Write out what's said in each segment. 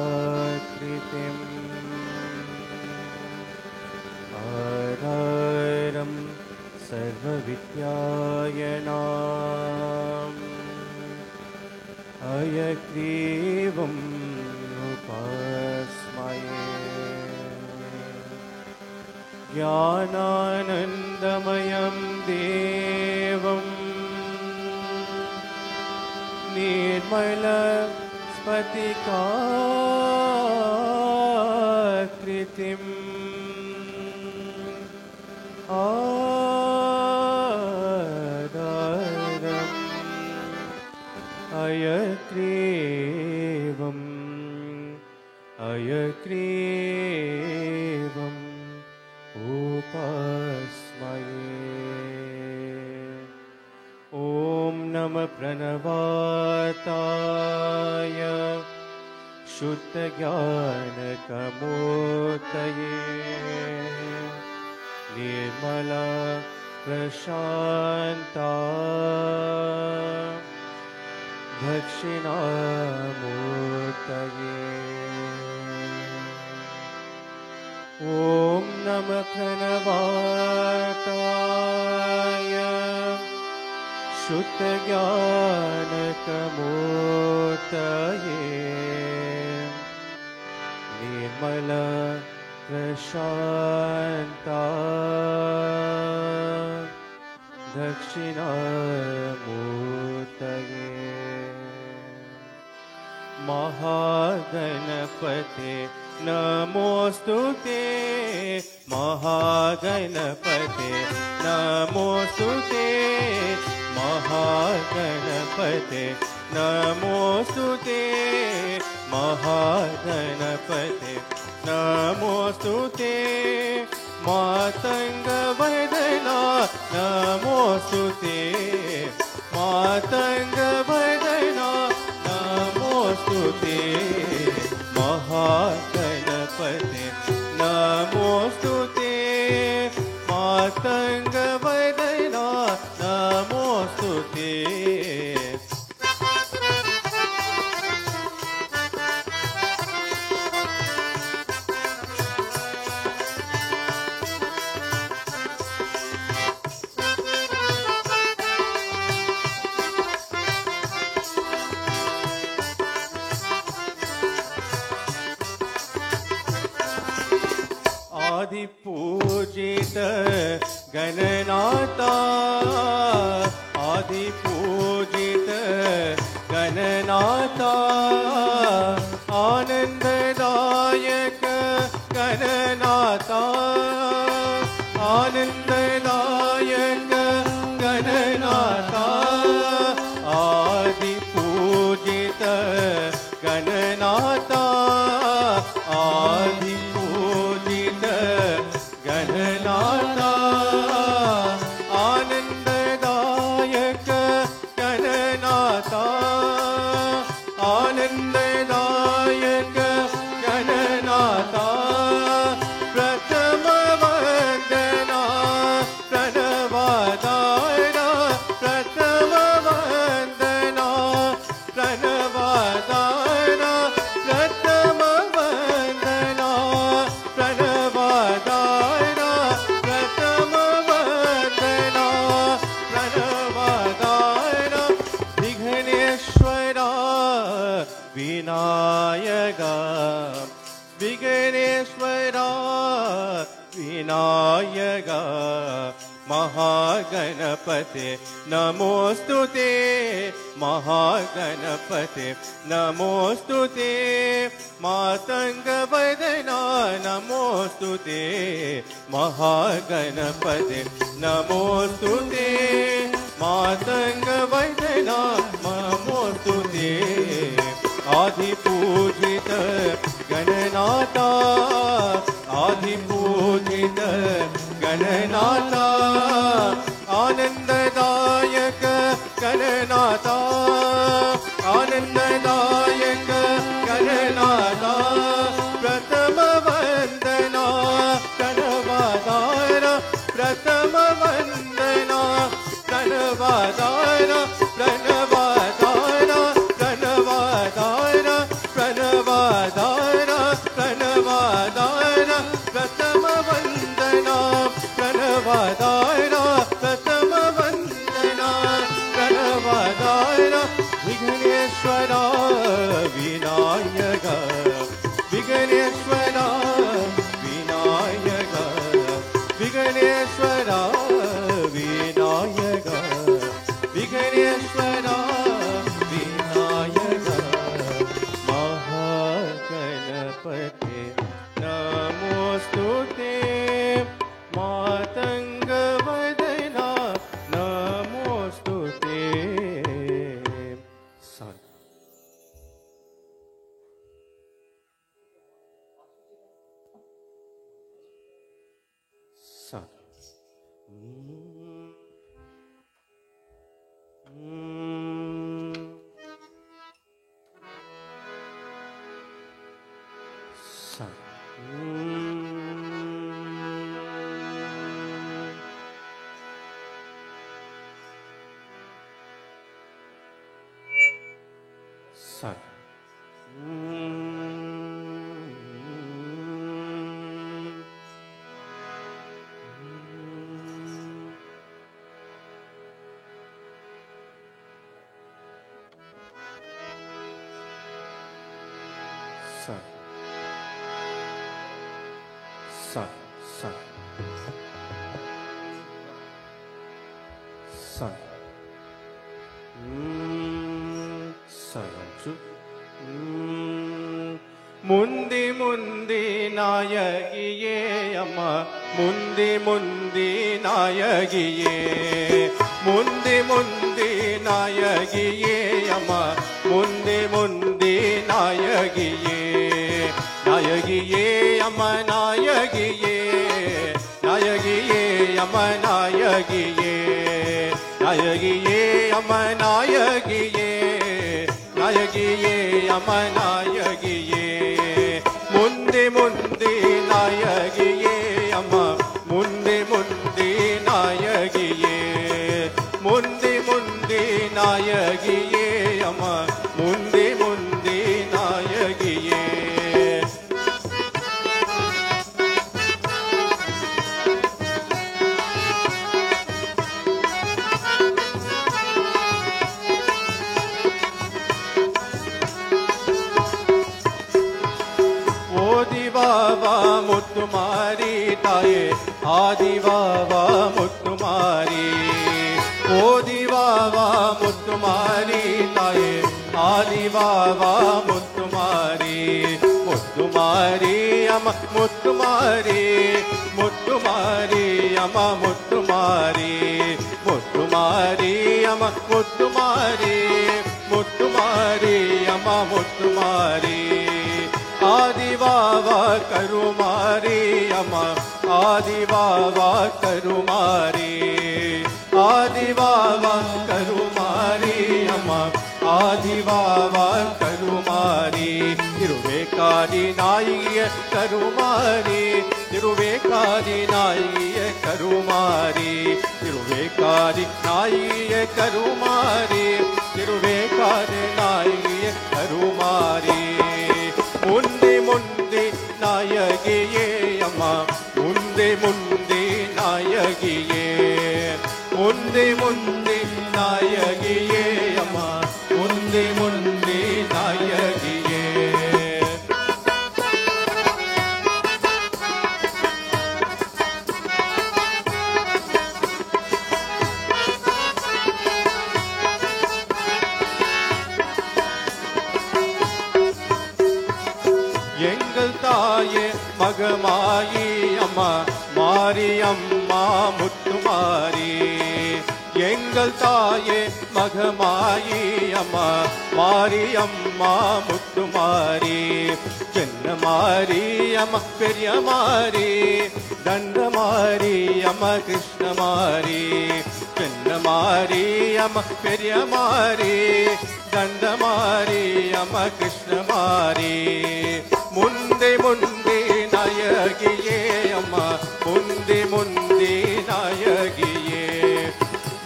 मलस्पतिकाकृतिम् आधारं सर्वविद्यायणाम् हयग्रीवम् उपास्महे ज्ञानानन्दमयं देवम् निर्मलस्फटिकाकृतिम् आधारम् हयग्रीवम् उपास्महे ॐ नमः प्रणवाताय शुद्धज्ञानकमूर्तये निर्मला प्रशान्ता दक्षिणामूर्तये ॐ नमः प्रणवाताय शुद्धज्ञानकमूर्तये निर्मला प्रशान्ता दक्षिणामूर्तये महागणपते नमोस्तुते महागणपते नमोस्तुते महागणपते नमोस्तुते महागणपते नमोस्तुते मातङ्गवदना नमोस्तुते मातङ्गवदना नमोस्तुते महागणपते नमोस्तुते मातङ्गवदना नमोस्तुते आदिपूजित गणनाथा आदिपूजित गणनाथा आनंददायक गणनाथा आनंददायक गणनाथा आदिपूजित गणनाथा आदिपूजित गणनाथा आनंददायक गणनाथा आनंददायक गणनाथा प्रथम वंदना प्रणवादायना प्रथम वंदना प्रणवादायना प्रथम वंदना प्रणवादायना प्रथम वंदना प्रणवादायना विघ्नेश्वरा विनायका विघ्नेश्वरा विनायका महागणपते नमोस्तुते महागणपते नमोस्तुते मातङ्गवदना नमोस्तुते महागणपते नमोस्तुते मातङ्गवदना नमोस्तुते आदिपूजित गणनाथा आदिपूजित गणनाथा आनंददायक गणनाथा आनंददायक गणनाथा प्रथम वंदना प्रणवादायना प्रथम वंदना प्रणवादायना प्रणवादायना விகனேஸ்வரா விநாயகா விகனேஸ்வரா விநாயகா விகனேஸ்வரா விநாயகா விகனேஸ்வரா விநாயகா மகாகணபதே நமோஸ்துதே மாதங்கவதனா நமோஸ்துதே. முந்தி முந்தி நாயகியே அம்மா முந்தி முந்தி நாயகியே முந்தி முந்தி நாயகியே அம்மா முந்தி முந்தி நாயகியே நாயகியே அம்மா நாயகியே நாயகியே அம்மா நாயகியே நாயகியே அம்மா நாயகியே நாயகியே அம்மா நாயகியே முந்தி முந்தி நாயகியே அம்மா முந்தி முந்தி நாயகியே முந்தி முந்தி நாயகியே அம்மா முந்தி முந்தி நாயகியே ஆதிவாவா முத்துமாரி தாயே ஆதிவாவா முத்துமாரி ஓதிவாவா முத்துமாரி தாயே ஆதிவாவா முத்துமாரி முத்துமாரி அம்மா முத்துமாரி முத்துமாரி அம்மா முத்துமாரி முத்துமாரி அம்மா முத்துமாரி முத்துமாரி அம்மா முத்துமாரி ஆதிவாவா கருமாரி அம்மா ஆதிவாவா கருமாரி ஆதிவாவா கருமாரி அம்மா ஆதிவாவா கருமாரி திருவேக்காதி நாயிய கருமாரி திருவேக்காதி நாயிய கருமாரி திருவேக்காதி நாயிய கருமாரி திருவேக்காதி நாயிய கருமாரி முந்தி முந்தி நாயகியே அம்மா முந்தி முந்தி நாயகியே முந்தி முந்தி நாயகியே அம்மா முந்தி முந்தி நாயகியே எங்கள் தாயே மகமாயி அம்மா மாரியம்மா முத்துமாரி எங்கள் தாயே மகமாயி அம்மா மாரியம்மா முத்துமாரி சின்ன மாரி அம்மா பெரிய மாரி தண்ட மாரி அம்மா கிருஷ்ணமாரி சின்ன மாரி அம்மா பெரிய மாரி தண்ட மாரி அம்மா கிருஷ்ணமாரி முந்தி முந்தி நாயகியே அம்மா முந்தி முந்தி நாயகியே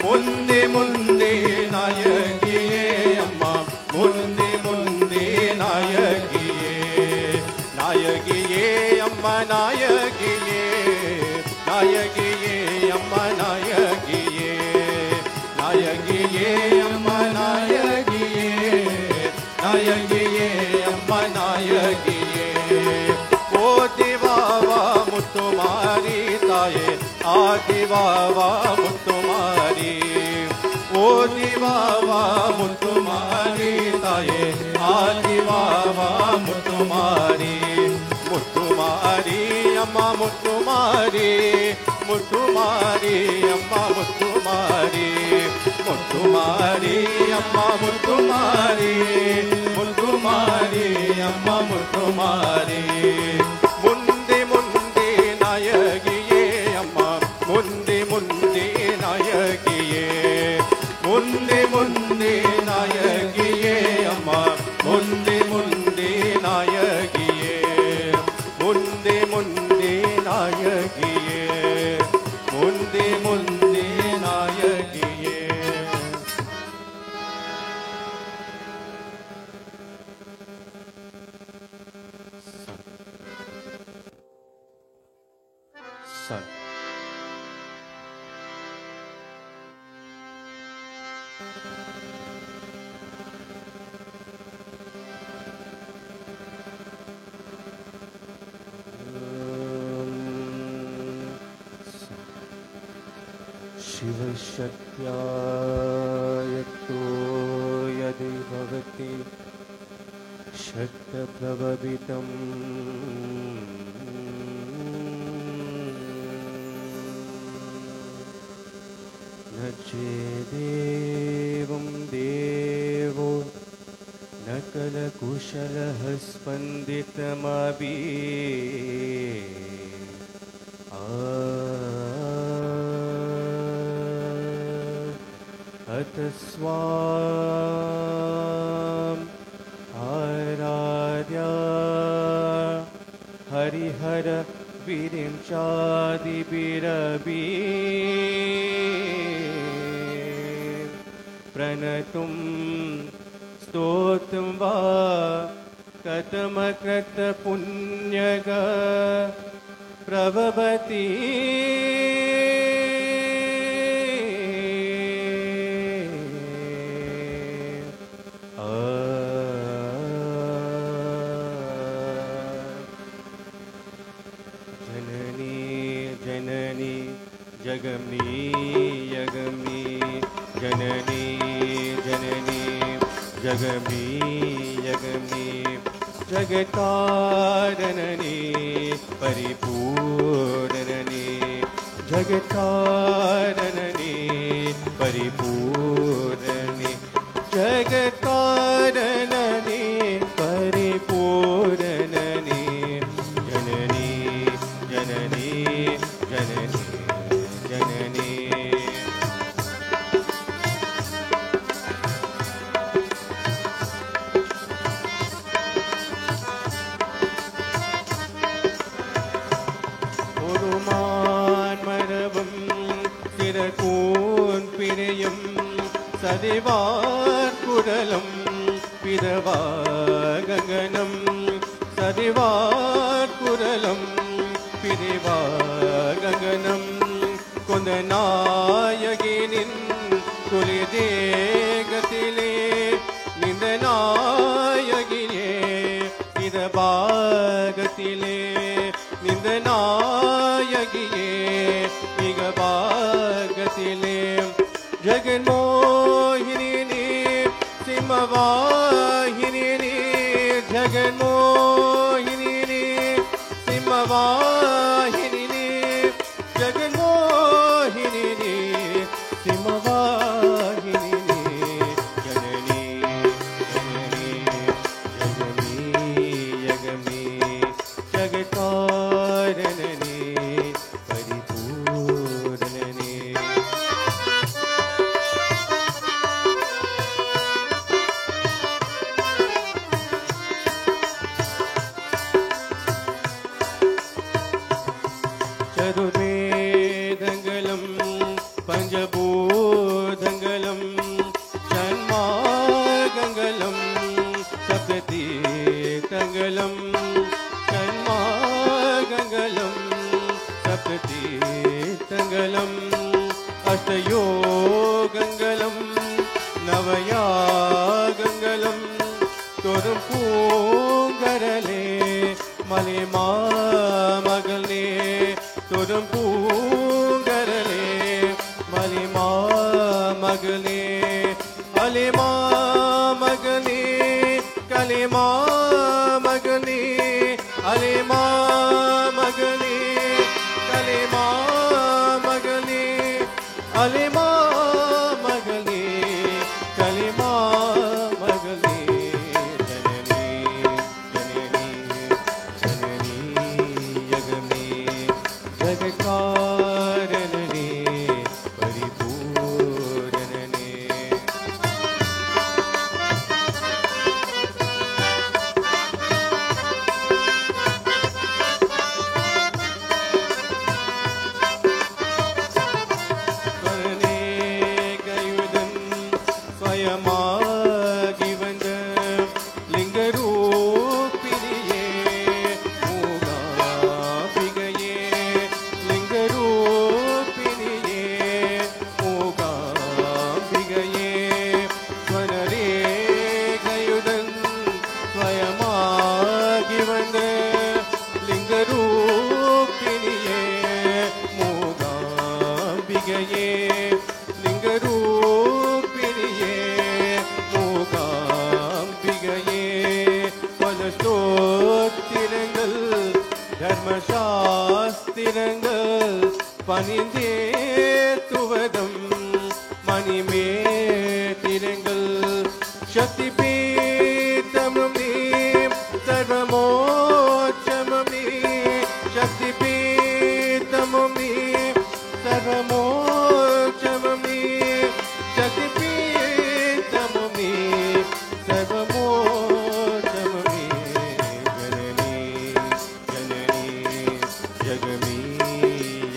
முந்தி முந்தி நாயகியே அம்மா முந்தி முந்தி நாயகியே நாயகியே அம்மா நாயகியே நாயகியே அம்மா நாயகியே நாயகியே அம்மா நாயகியே நாயகியே அம்மா நாயகியே ஓதிவாவா முத்துமாரி தாயே ஆதிவாவா முத்துமாரி ஓதிவாவா முத்துமாரி தாயே ஆதிவாவா முத்துமாரி முத்துமாரி அம்மா முத்துமாரி முத்துமாரி அம்மா முத்துமாரி முத்துமாரி அம்மா முத்துமாரி முத்துமாரி அம்மா முத்துமாரி முந்தி முந்தி நாயகியே அம்மா முந்தி முந்தி நாயகியே முந்தி முந்தி நாயகியே அம்மா முந்தி முந்தி நாயகியே முந்தி முந்தி நாயகியே முந்தி முந்தி நாயகியே Son. शिवशक्त्या यतो यदि भवति शक्तप्रभवितं न चेदेवं देवो न कलकुशलः स्पन्दितमपि स्वाम आराध्या हरिहर विरिंचादिभिरपि प्रणतुं स्तोत्रं वा कथमकृत पुण्यग प्रभवति जगमी यगमी जननी जननी जगमी यगमी जगतारणनी परिपूरणनी जगतारणनी परिपूरणनी जगतारणनी परिपूरणनी जननी जननी जननी जननी उरुमान मरवम सिरकून पिरयम सदिवार कुरलम पिरवा गगनम सदिवार कुरलम पिरवा गगनम கொந்தநாயகினின் குலிதேகத்திலே நிந்தநாயகியே இதபாகத்திலே நிந்தநாயகியே மிகபாகத்திலே ஜெகன்மோகினி சிம்மவாகினி ஜெகன்மோகினி சிம்மவாகினி जगन्मोहिनी सिंहवाहिनी जननी जननी जगमी यगमी जगतारणनी परिपूरणनी चतुर्वेदंगलम पंचभूतंगलम षण्मागंगलम सप्ततीर्थंगलम षण्मागंगलम सप्ततीर्थंगलम अष्टयोगंगलम नवयागंगलम மலிமா மகளே தொடும் பூங்கரலே மலிமா மகளே அலிமா மகளே கலிமா மகளே அலிமா மகளே கலிமா மகளே அலிமா மகளே கலிமா மகளே ஜனனி ஜனனி ஜனனி யகமே ஜகத்காரணனே பரிபூரணனே ஸ்வயமாகி வந்த லிங்கரூபிணியே மூகாம்பிகையே லிங்கரூபிணியே மூகாம்பிகையே ஸ்வரரேகையுடன் ஸ்வயமாகி வந்த லிங்கரூபிணியே மூகாம்பிகையே லிங்கரூபிணியே மூகாம்பிகையே பல ஸ்தோத்திரங்கள் தர்மசாஸ்திரங்கள் பணிந்தேத்துவதம் மணிமேத்திரங்கள் சக்தி பீத்தமும் நீ சர்வமோட்சமும் நீ சக்தி பீத்தமும் நீ சர்வமோட்சமும் நீ சக்தி பீத்தமும் நீ சர்வமோட்சமும் நீ ஜனனி ஜனனி ஜகமீ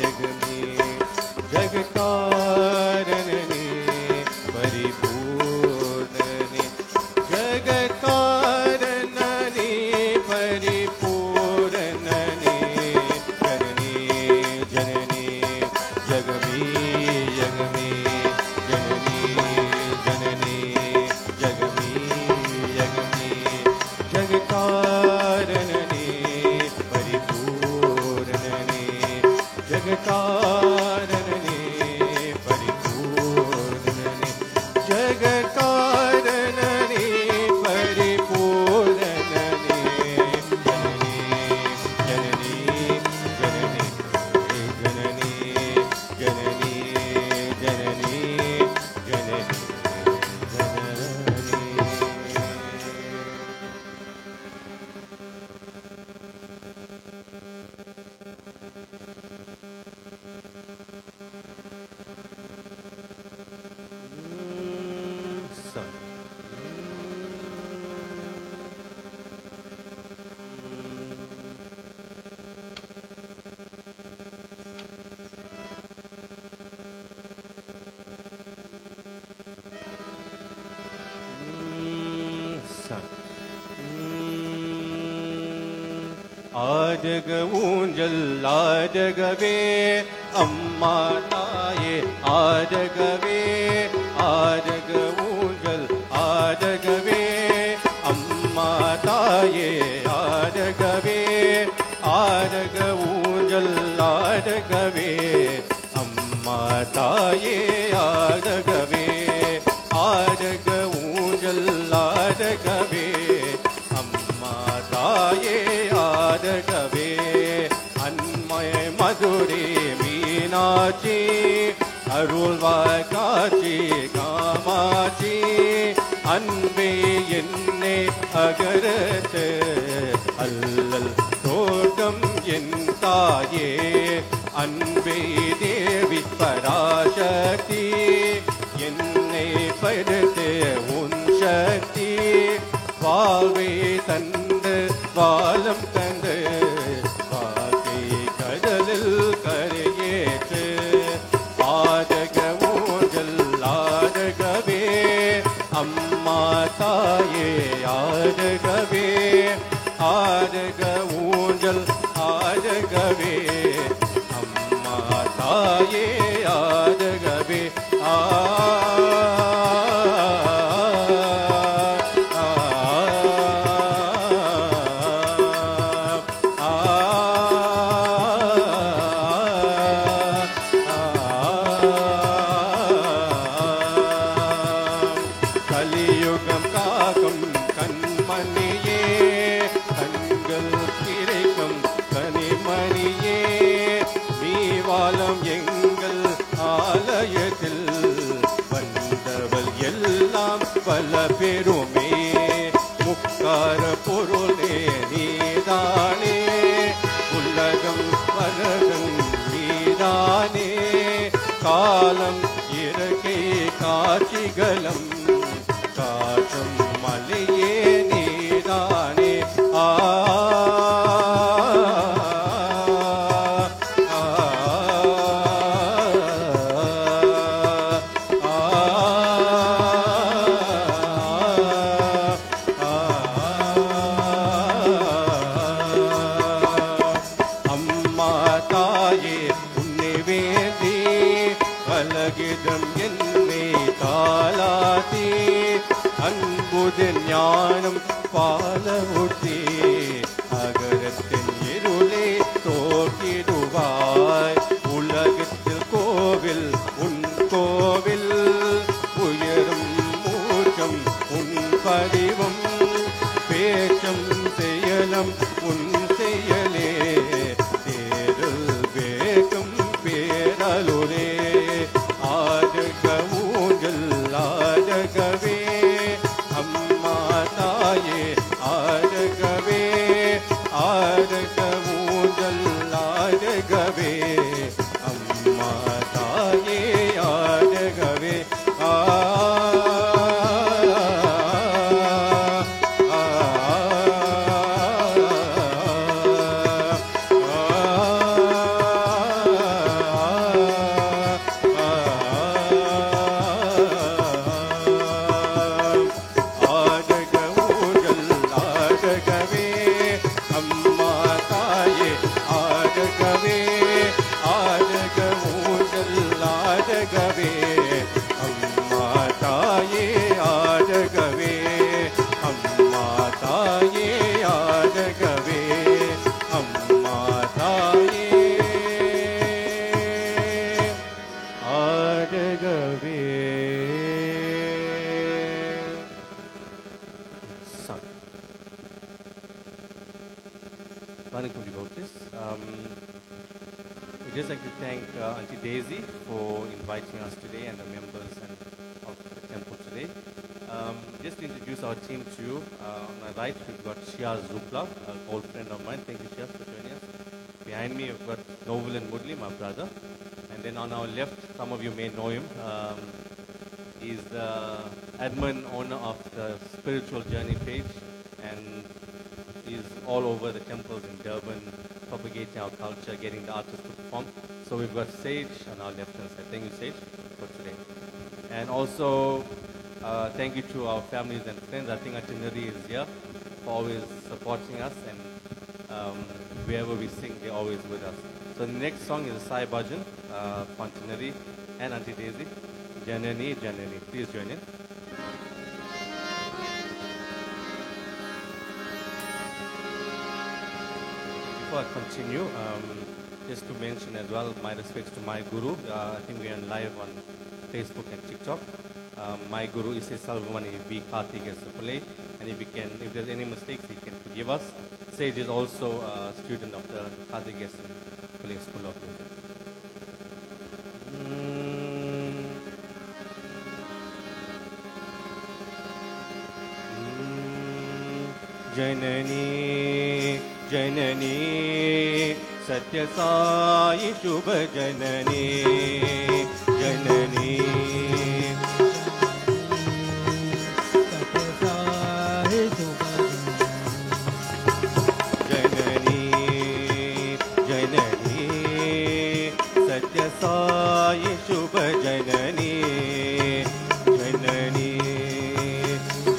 யகமே ஜகத்காரணனே பரிபூரணனே ஜகத்காரணனே பரிபூரணனே ஜனனி ஜனனி ஜகமீ யகமே ஜனனி ஜனனி ஜகமீ யகமே ஜகத்காரணனே பரிபூரணனே ஜகத்காரணனே பரிபூரணனே ஜகத்காரணனே பரிபூரணனே ஜனனி ஜனனி ஜனனி ஜனனி ஜனனி ஜனனி ஜனனி ஆடக ஊஞ்சல் ஆடகவே அம்மா தாயே ஆடகவே ஆடக ஊஞ்சல் ஆடகவே அம்மா தாயே ஆடகவே ஆடக ஊஞ்சல் ஆடகவே அம்மா தாயே ஆடகவே ஆடக ஊஞ்சல் ஆடகவே அம்மா தாயே ஆடகவே அன்மய மதுரே மீனாட்சி அருள்வாய் காட்சி காமாட்சி அன்பே என்னே அகரத்து அல்லல் தோட்டம் என் தாயே அன்பே தேவி பராசக்தி என்னை படுத்து உன் சக்தி வாழ்வை தந்து வாழம் தந்து வாழ்க்கை கடலில் கரையேற்று ஆடக ஊஞ்சல் ஆடகவே அம்மா தாயே ஆடகவே ஆடக ஊஞ்சல் ஆடகவே அம்மா தாயே ஆடகவே கண்மணியே கண்கள் திரைக்கும் கனிமணியே நீ வாழும் எங்கள் ஆலயத்தில் வந்தவள் எல்லாம் பல பெருமே முக்கார பொருளே நீதானே உலகம் வரகம் நீதானே காலம் இறக்கை காட்சிகளும் காற்றும் மலையே நீதானே ஆ ஞானம் பால ஊட்டி அகரத்தின் இருளே தோக்கிடுவாய் உலகத்தில் கோவில் உன் கோவில் உயரும் மூச்சம் உன் படிவம் பேச்சும் செயலம் உன் செயலே தேரல் வேகம் பேரலுரே ஆடுக ஊஞ்சல் ஆடகவே ஆடகவே ஆடக ஊஞ்சல் ஆடகவே அம்மா தாயே ஆடகவே ஆ We'd just like to thank Auntie Daisy for inviting us today and the members of the temple today. Just to introduce our team to you, on my right we've got Shiaz Zupla, an old friend of mine. Thank you, Shiaz, for joining us. Behind me we've got Novel and Mudli, my brother. And then on our left, some of you may know him. He's the admin owner of the Spiritual Journey page, and he's all over the temples in Durban, propagating our culture, getting the artists to perform. So we've got Sage on our left hand side. Thank you, Sage, for today. And also, thank you to our families and friends. I think Itinerary is here for always supporting us, and wherever we sing, they're always with us. So the next song is a Sai Bhajan, Itinerary and Auntie Daisy, Janani, Janani. Please join in. Before I continue, just to mention as well, my respects to my guru. I think we are live on Facebook and TikTok. My guru is Salvamani B. Karthik Sapule, and if there's any mistakes, he can forgive us. Sage is also a student of the Karthik Sapule School of Music. Janani, Janani, Satya Sai Shubha Janani, Janani, Satya Sai Shubha Janani, Janani, Satya Sai Shubha Janani, Janani,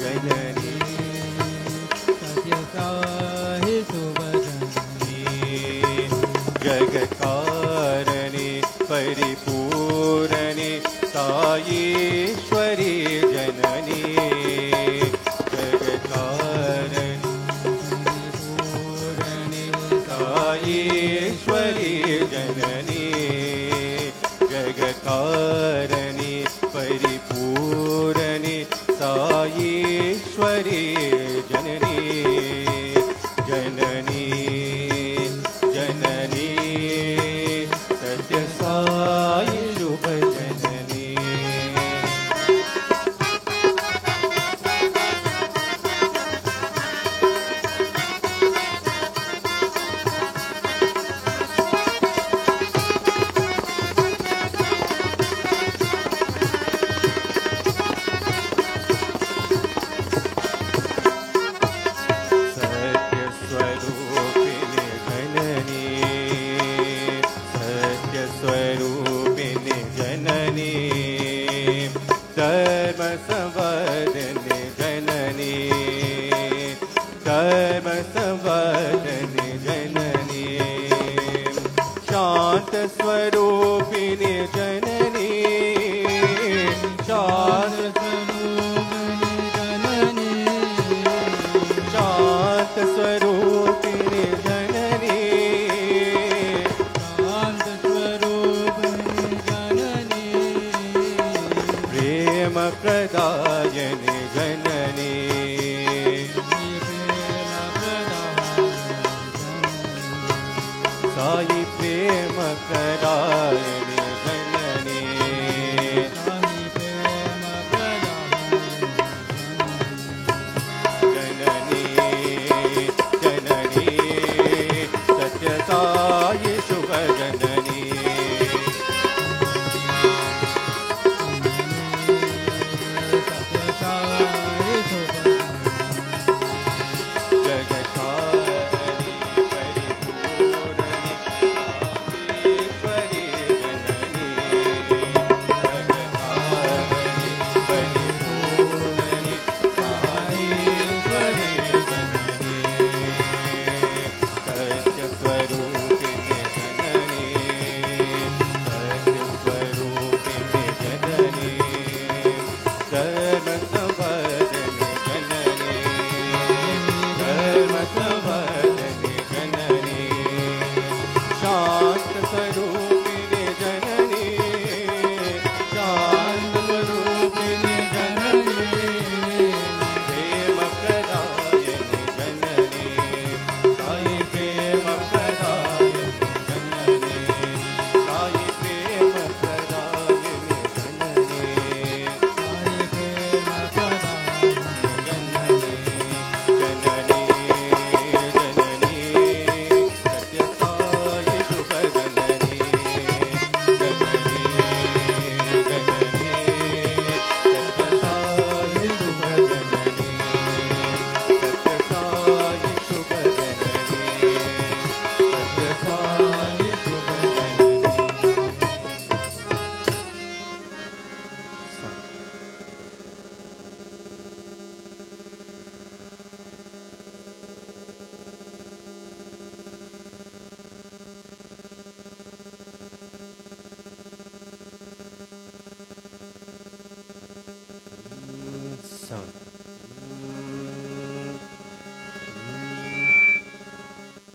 Janani. जगकारणी परिपूरणी Saishwari जननी जगकारणी परिपूरणी साईश्वरी जननी जगकारणी परिपूरणी साईश्वरी जननी जननी जननी सत्य साई शुभ जननी स्वरूपिणी जननी शांत स्वरूपिणी जननी शांत स्वरूपिणी जननी प्रेम प्रदायिनी जननी साई प्रेम प्रदायिनी जननी साई प्रेम प्रदायिनी जननी जननी सत्य साई शुभ जननी सत्य साई शुभ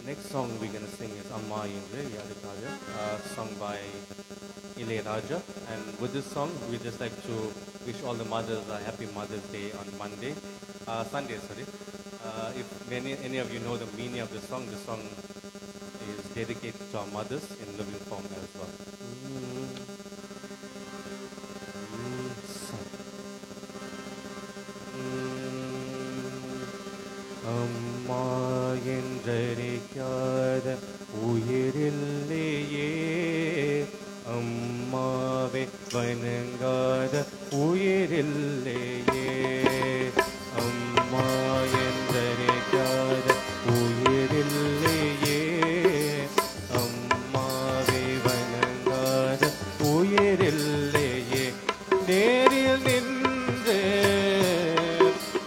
Next song we're going to sing is Amma Indre Yadikaja, sung by Ilayaraja. And with this song, we just like to wish all the mothers a happy Mother's Day on Sunday. If any of you know the meaning of the song is dedicated to our mothers in living form as well. அம்மா என்றழைக்காத உயிரில்லையே அம்மாவை வணங்காத உயிரில்லையே அம்மா என்றழைக்காத உயிரில்லையே அம்மாவை வணங்காத உயிரில்லையே நேரில் நின்று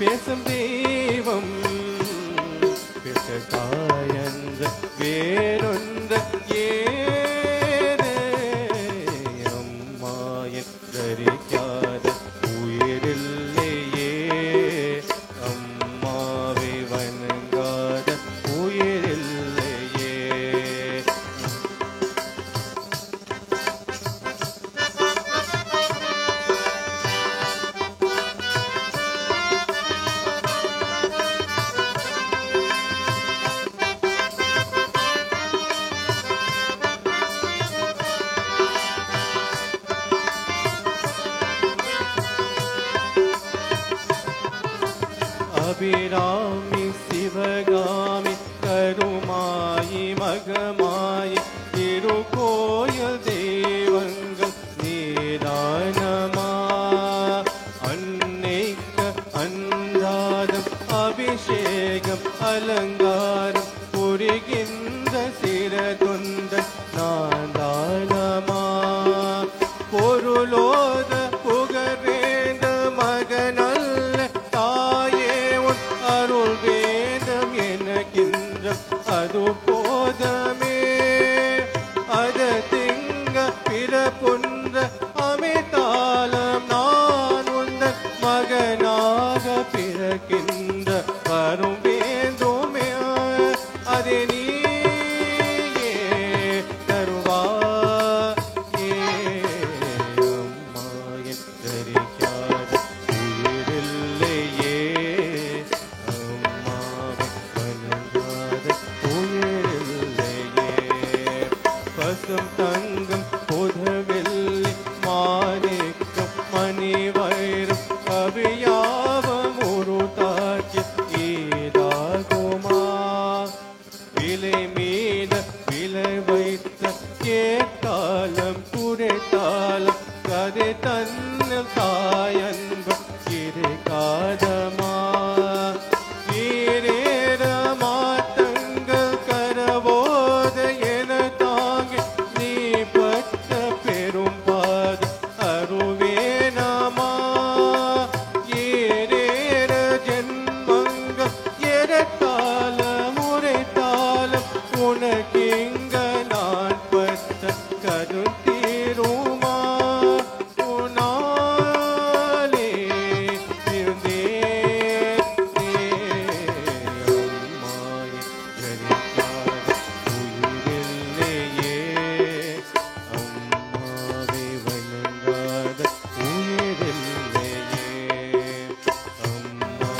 பேசும் தெய்வம் தாயன்ற வேறொன்ற ஏது அம்மா என்றழைக்காத உயிர் அபிராமி சிவகாமி கருமாயி மகமாயி திருக்கோயில் தெய்வங்கள் நீதானமா அன்னைக்கு அன்றாடம் அபிஷேகம் அலங்காரம் புரிகின்ற சிறதொந்தன் நாதானமா பொருளோத புகழேந்த மகனல்ல தாயே உன் அருள் வேதம் எனக்கின்ற அது போதமே அத திங்க பிறப்புன்ற அமிதாலம் நான் உந்தன் மகனாக பிறக்கின்ற வரும் வேண்டுமே அதே நீயே தருவாயே அம்மா என்றறியாத உயிரில்லையே அம்மாவை வணங்காத உயிரில்லையே பசும் தங்கம் புதவெள்ளி மாணிக்கம் மணி வைரம் கவியாவம் ஒரு தாக்கி ஈடாகுமா விலை மீத விலை வைத்த கேட்டாலம் குறைத்தாலம் கதை தன்னில் தாயன்பு இருக்காதமா ஈரேற மாத்தங்கள் கரவோத என தாங்கி நீ பட்ட பெரும் பாது அருவேனமா ஏரேற ஜென்மங்கள் எரத்தாலம் உரைத்தாலம் உனக்கிங்க நான் பட்ட கருத்தீருமா உனாலே இருந்தேன் அம்மாயை ஜனிக்காத உயிரில்லையே அம்மாவை வணங்காத உயிரில்லையே அம்மா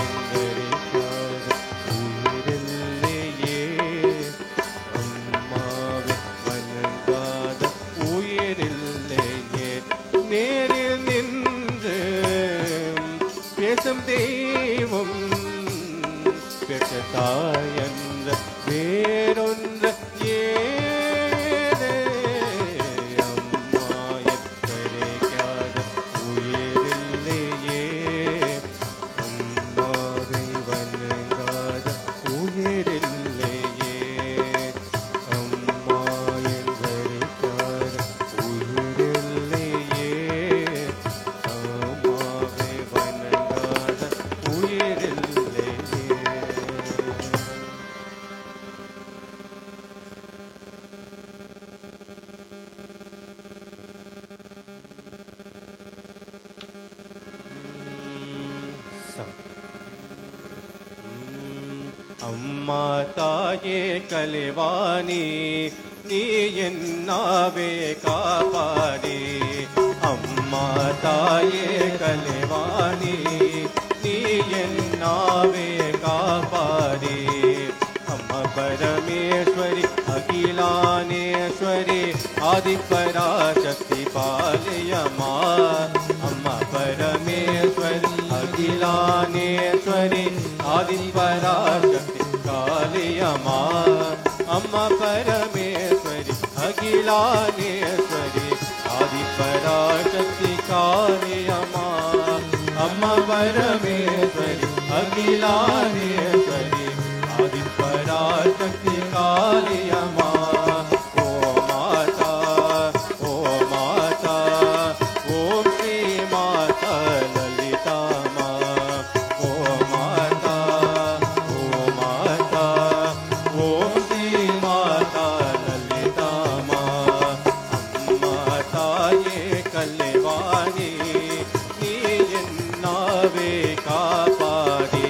என்றறியாத உயிரில்லையே அம்மாவை வணங்காத உயிரில்லையே நேரில் நின்று பேசும் தெய்வம் பெற்ற தாயன்ற வேறொன்று ஏது அம்மா என்றறியாத உயிரில்லையே அம்மாவை வணங்காத உயிரில்லையே அம்மா என்றறியாத உயிரில்லையே அம்மாவை வணங்காத உயிரில்லையே அம்மா தாயே கலைவாணி நீ என்னாவே காப்பாடி அம்மா தாயே கலைவாணி நீ என்னாவே காப்பாடி அம்மா பரமேஸ்வரி அகிலானேஸ்வரி ஆதிபராசக்தி பாலயமா அம்மா பரமேஸ்வரி அகிலானேஸ்வரி ஆதிபராசக்தி காளியம்மா அம்மா பரமேஸ்வரி அகிலானேஸ்வரி ஆதிபராசக்தி காளியம்மா அம்மா பரமேஸ்வரி அகிலானேஸ்வரி ஆதிபராசக்தி காளியம்மா ஓம் ஸ்ரீ மாதா லலிதாமா ஓம் ஸ்ரீ மாதா லலிதாமா அம்மா தாயே கல்லைவாணி நீ என்னாவே காப்பாடி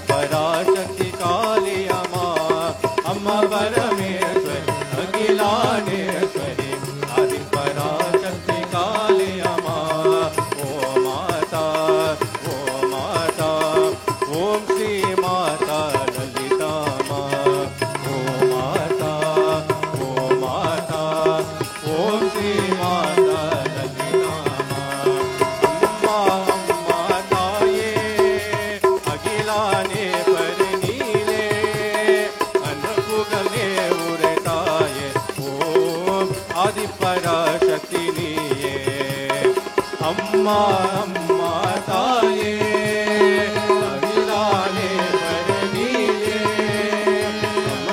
आदिपराशक्ति काली अम्मा अम्मा परमेश्वरी अखिलांडेश्वरी आदिपराशक्ति काली अम्मा ओ माता ओम श्री माता ललिता माँ ओ माता ओम श्री माता ललिता माँ अम्मा ताये अखिलाने पर नीले अनपुगले उरताये ओम आदिपराशक्ति नीये अम्मा ताये अखिलाने पर नीले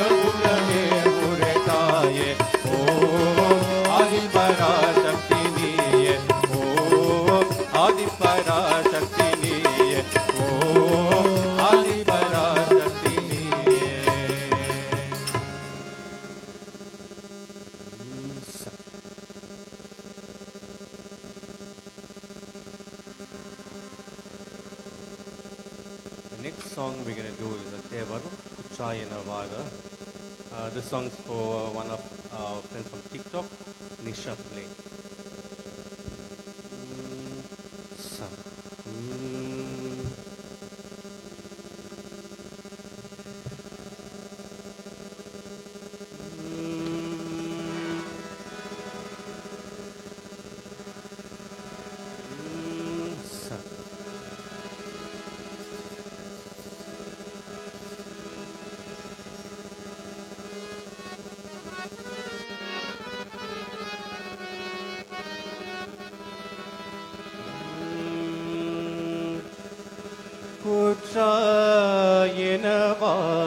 अनपुगले उरताये ओम आदिपराशक्ति नीये ओम आदिपराशक्ति नीये ओम Adi Parashakti नीये The next song we're going to do is a Devaru Kuchayana Vaga. This song is for one of our friends from TikTok, Nisha Play.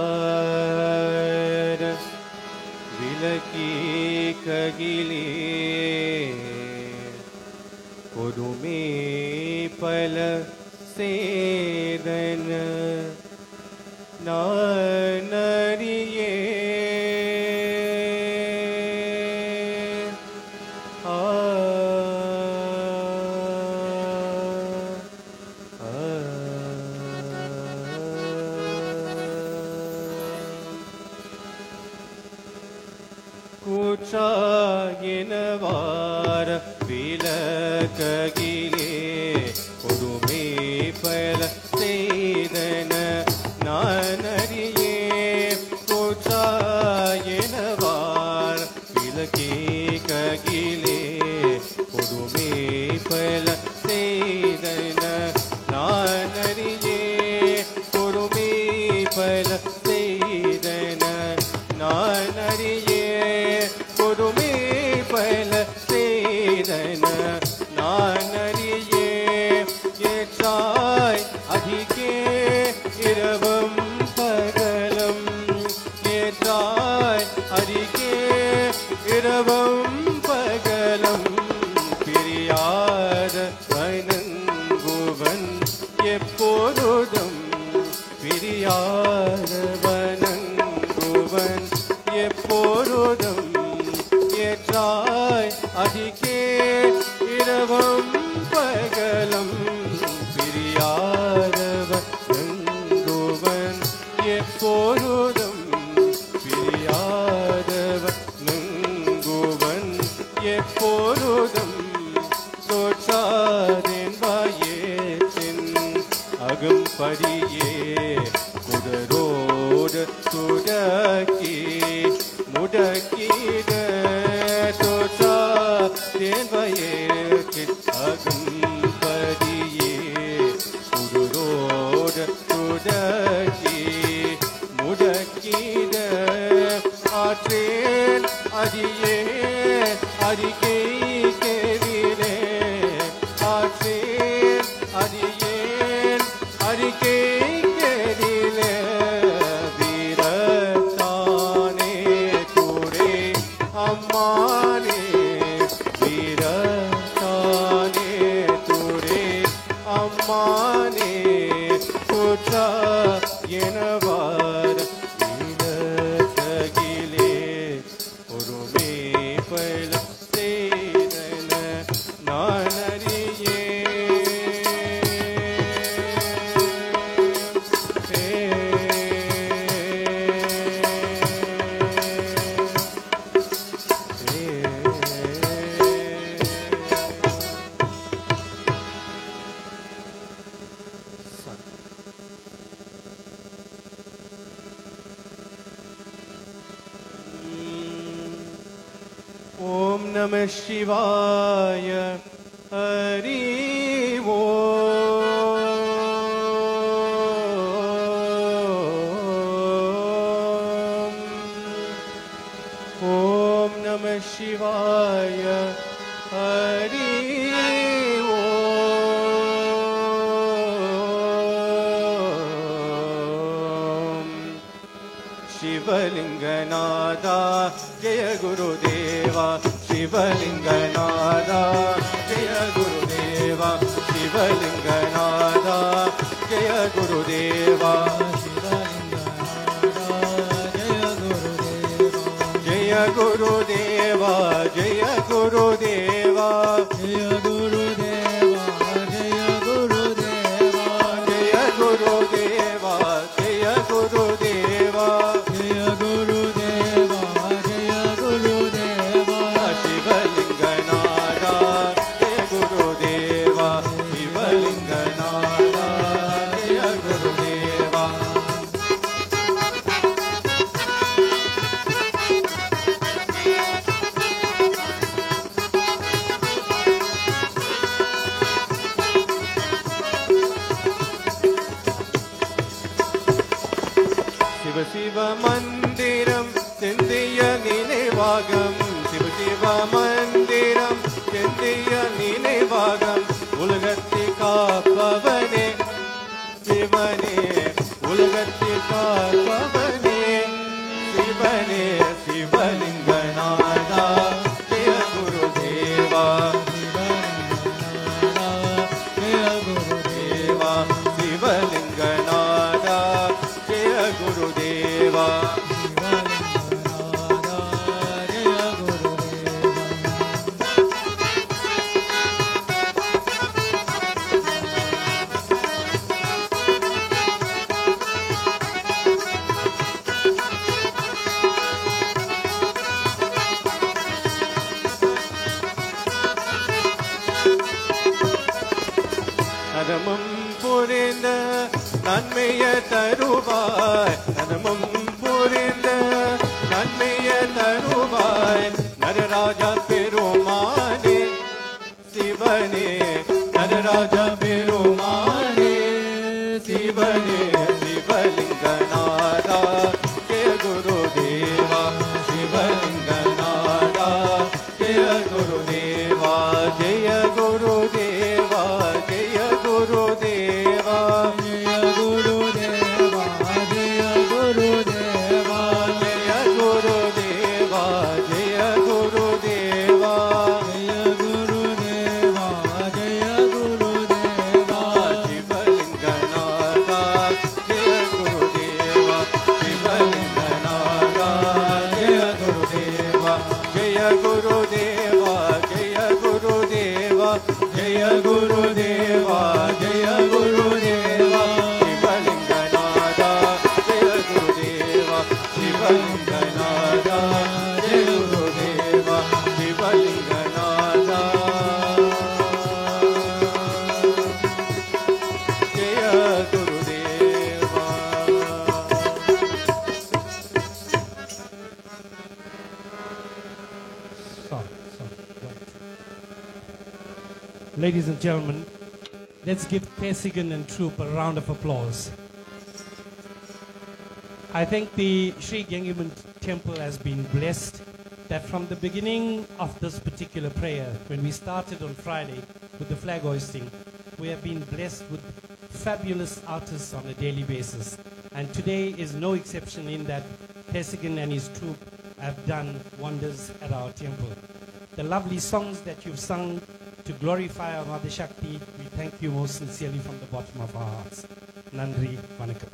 குற்றாயினவார் விலக்கி ககிலே கொடுமே பல சேதன நானறியே குற்றாயினவார் விலக்ககிலே கொடுமே பல சேதன நானறியே குற்றாயினவார் விலக்கி ககிலே கொடுமே பல சேதன நானறியே கொடுமே பல சேதன நானறியே கொடுமே பல சேதன நானறியே ஏற்றாய் அதிகே இரவும் பகலும் ஏற்றாய் அதிகே இரவும் பகலும் பிரியாத வணங்குவன் எப்போதும் பிரியாத வணங்குவன் எப்போதும் ஏற்றாய் அதிகே இரவும் பகலும் பிரியாதவன் நங்குவன் எப்போதும் பிரியாதவன் நங்குவன் எப்போதும் தோற்றாதேன் வாயேற்றின் அகம்படியே குடரோடு துடக்கி முடக்கிட தோற்றாதேன் வாயேற்றின் அகம்படியே குடரோடு துடக்கி முடக்கிட ஆற்றேன் அடியே அறிக்கை கேளிலே ஆற்றேன் அடியேன் அறிக்கை கேளிலே வீரத்தானே கூடே அம்மானே வீரத்தானே கூடே அம்மானே குற்றா எனவார் வீரத்தகிலே ஒருமே பல Namah Shivaya. Hari Om. Om Namah Shivaya. Hari Om. Shivalinganada Jaya Gurudeva. Shivalinganada Jaya Gurudeva. Shivalinganada Jaya Gurudeva. Jaya Gurudeva. Jaya Gurudeva. Jaya Gurudeva. Jaya Gurudeva. Jaya Gurudeva. Jaya Gurudeva. Jaya Gurudeva. Jaya Gurudeva. Shivalinganada Jaya Gurudeva. Shivalinganada Jaya Gurudeva. Shiva Shiva Mandiram Chindiya Ninevagam. Shiva Shiva Mandiram Chindiya Ninevagam. Ulagatti Kaapavane Shivane. Ulagatti Kaapavane Shivane. Shivalinganada Jaya Gurudeva. Jaya Gurudeva. Shivalinganada Jaya Gurudeva. Shivalinganada Jaya நரமும் புரிந்த நன்மைய தருவாய். நரமும் புரிந்த நன்மைய தருவாய். நடராஜா பெருமானே சிவனே. நடராஜா பெருமானே சிவனே. சிவலிங்கநாதா ஜெய குருதேவா. சிவலிங்கநாதா ஜெய குருதேவா. ஜெய குருதேவா. ஜெய குருதேவா. ஜெய குருதேவா. ஜெய குருதேவா. ஜெய குருதேவா. ஜெய குருதேவா. ஜெய குருதேவா. ஜெய குருதேவா. சிவலிங்கநாதா ஜெய குருதேவா. சிவலிங்கநாதா ஜெய குருதேவா. ஜெய குருதேவா. ஜெய குருதேவா. ஜெய குருதேவா. ஜெய குருதேவா. சிவலிங்கநாதா ஜெய குருதேவா. சிவலிங்கநாதா ஜெய குருதேவா. சிவலிங்கநாதா ஜெய Gurudeva. Ladies and gentlemen, let's give Pesigan and Troop a round of applause. I think the Sri Gangaman temple has been blessed that from the beginning of this particular prayer, when we started on Friday with the flag hoisting, we have been blessed with fabulous artists on a daily basis. And today is no exception in that Pesigan and his troop have done wonders at our temple. The lovely songs that you've sung to glorify our Mother Shakti, we thank you most sincerely from the bottom of our hearts. Nandri Vanakkam.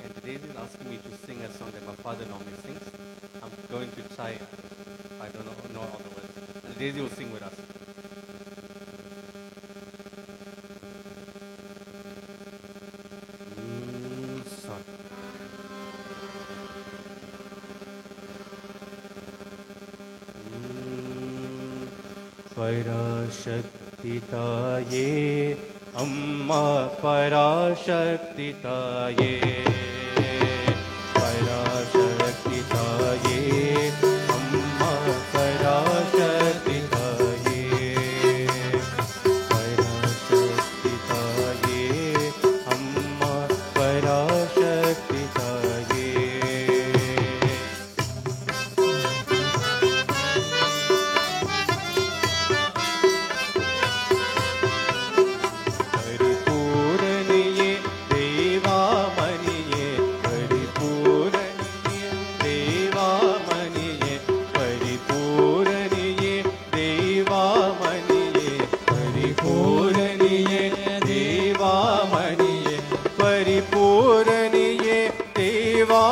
And today he's asking me to sing a song that my father normally sings. I'm going to try. I don't know all the words. And Daisy will sing with us. Son. पराशक्ति ताये अम्मा पराशक्ति ताये पराशक्ति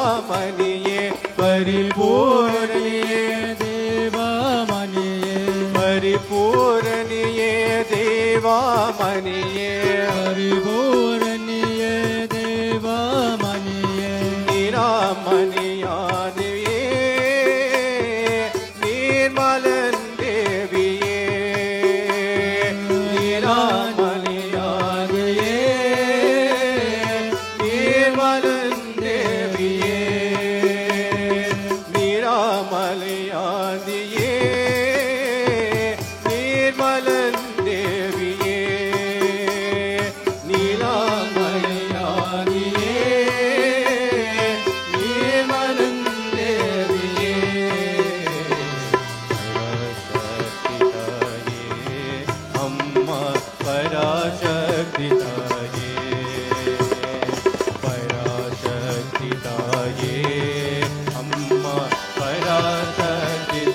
देवामनिये परिपूर्णिये देवामनिये परिपूर्णिये देवामनिये परिपूर्णिये देवामनिये निरामनियानिये निर्मलन देविये निरामनियानिये निर्मलन देविये निरामनियानिये निर्मलन देविये नीलामणियानिये निर्मलन देविये पराशक्तिताये अम्मा पराशक्तिताये पराशक्तिताये अम्मा पराशक्तिताये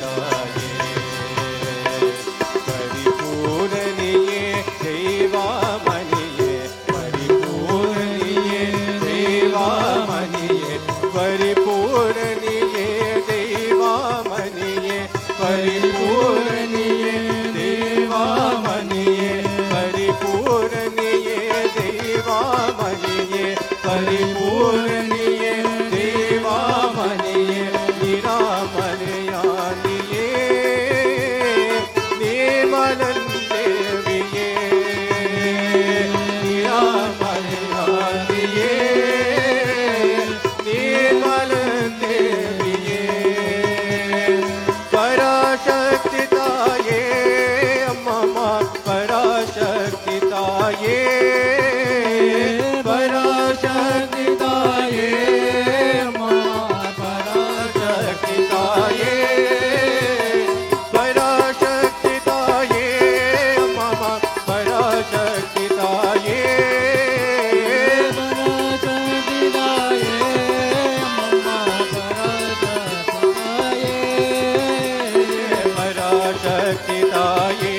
परिपूर्णिये देवामनिये परिपूर्णिये देवामनिये परिपूर्णिये देवामनिये परिपूर्णिये देवामनिये परिपूर्णिये देवामनिये परिपूर्णिये देवामनिये निरामणयानिये निर्मलन देविये निरामणयानिये निर्मलन देविये पराशक्तिताये अम्मा पराशक्तिताये पराशक्तिताये अम्मा पराशक्तिताये पराशक्तिताये अम्मा पराशक्तिताये पराशक्तिताये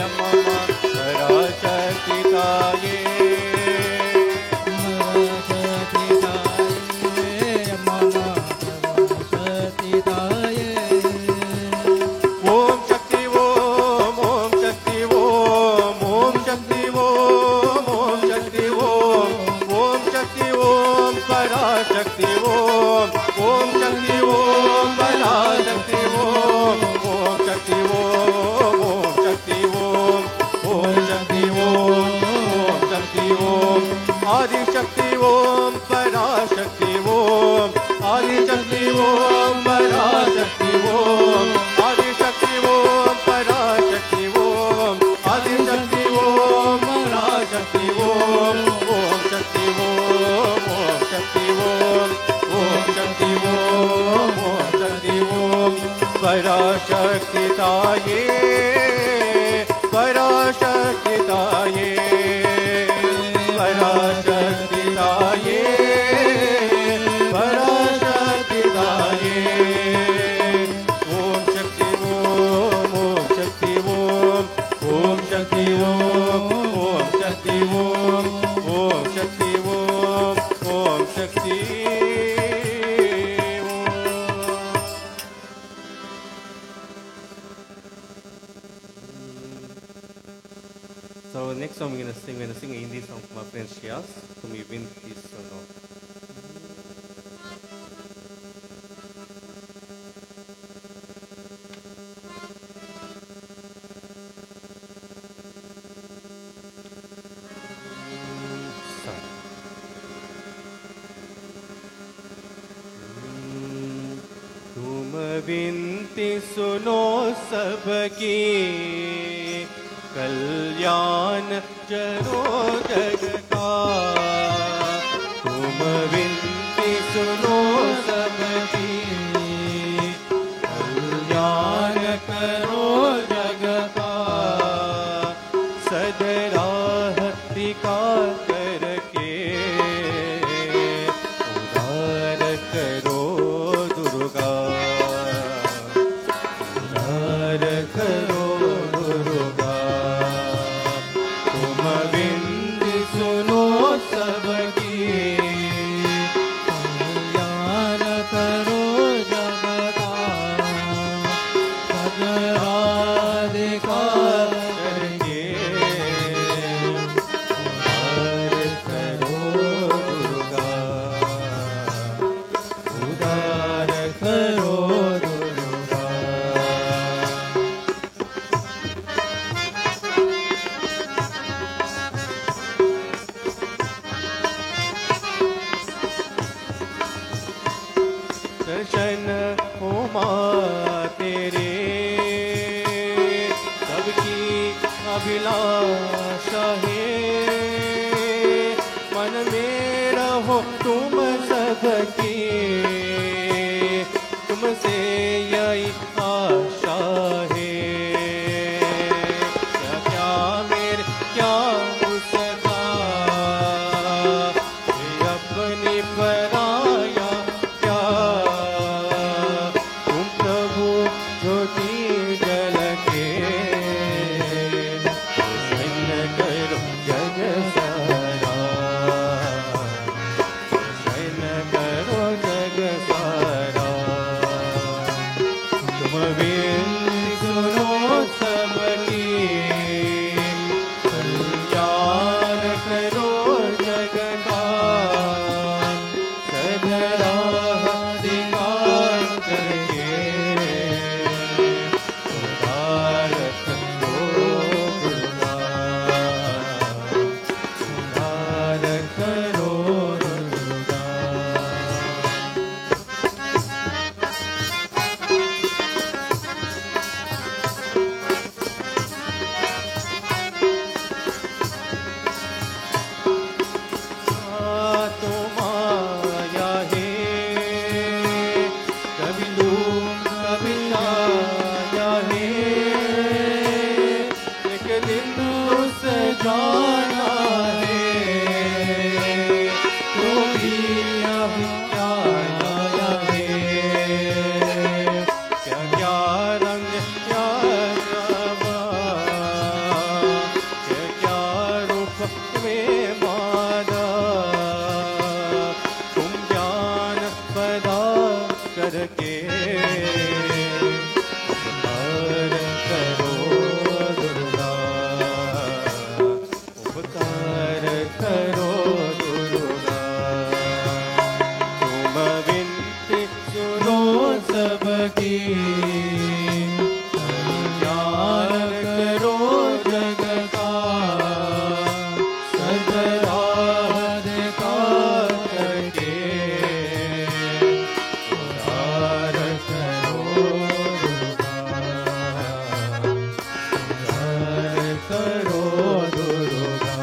अम्मा पराशक्तिताये ओम शक्ति ओम ओम शक्ति ओम ओम शक्ति ओम ओम शक्ति ओम ओम शक्ति ओम पराशक्ति ओम ओम शक्ति ओम पराशक्ति ओम ओम शक्ति ओम ओम शक्ति ओम ओम शक्ति ओम ओम शक्ति ओम आदि शक्ति ओम पराशक्ति ओम आदि शक्ति ओम पराशक्ति ओम आदि शक्ति ओम पराशक्ति ओम आदि शक्ति ओम पराशक्ति ओम ओम शक्ति ओम ओम शक्ति ओम ओम शक्ति ओम ओम शक्ति ओम पराशक्तिताये पराशक्तिताये पराशक्तिताये पराशक्तिताये ओम शक्ति ओम शक्ति ओम शक्ति ओम शक्ति ओम शक्ति ओम शक्ति ओम So next song we're gonna sing a Hindi song from our friend Shias, whom we win this or not. तुम विनती सुनो सबकी कल्याण चलो जग का तुम विनती सुनो सबकी कल्याण करो जग का सदराह टिका करके उदार करो दुर्गा उदार करो दुर्गा तुम विनती सुनो सबकी माँ तेरे सबकी अभिलाषा है, मन में रहो तुम सबकी, तुमसे यही आशा है। क्या क्या मेरे क्या उसका ये अपनी पराया क्या, तुम प्रभु ज्योति जल के सैन्य करो जग सारा, सैन्य करो जग सारा। तुम विनती सुनो सबकी, कल्याण करो जग का, सदरा अधिकार करके उद्धार करो दुर्गा, उद्धार करो दुर्गा। तो माया है कभी दूर कभी छाया है, एक दिन उसे जाना है, तो भी अब क्या आया है। क्या क्या रंग क्या जावा, क्या क्या रूप में मारा, तुम ज्ञान पदा करके उपकार करो दुर्गा, उपकार करो दुर्गा। तुम विनती सुनो सबकी, कल्याण करो जग का, सदरा अधिकार करके उद्धार करो दुर्गा, उद्धार करो दुर्गा,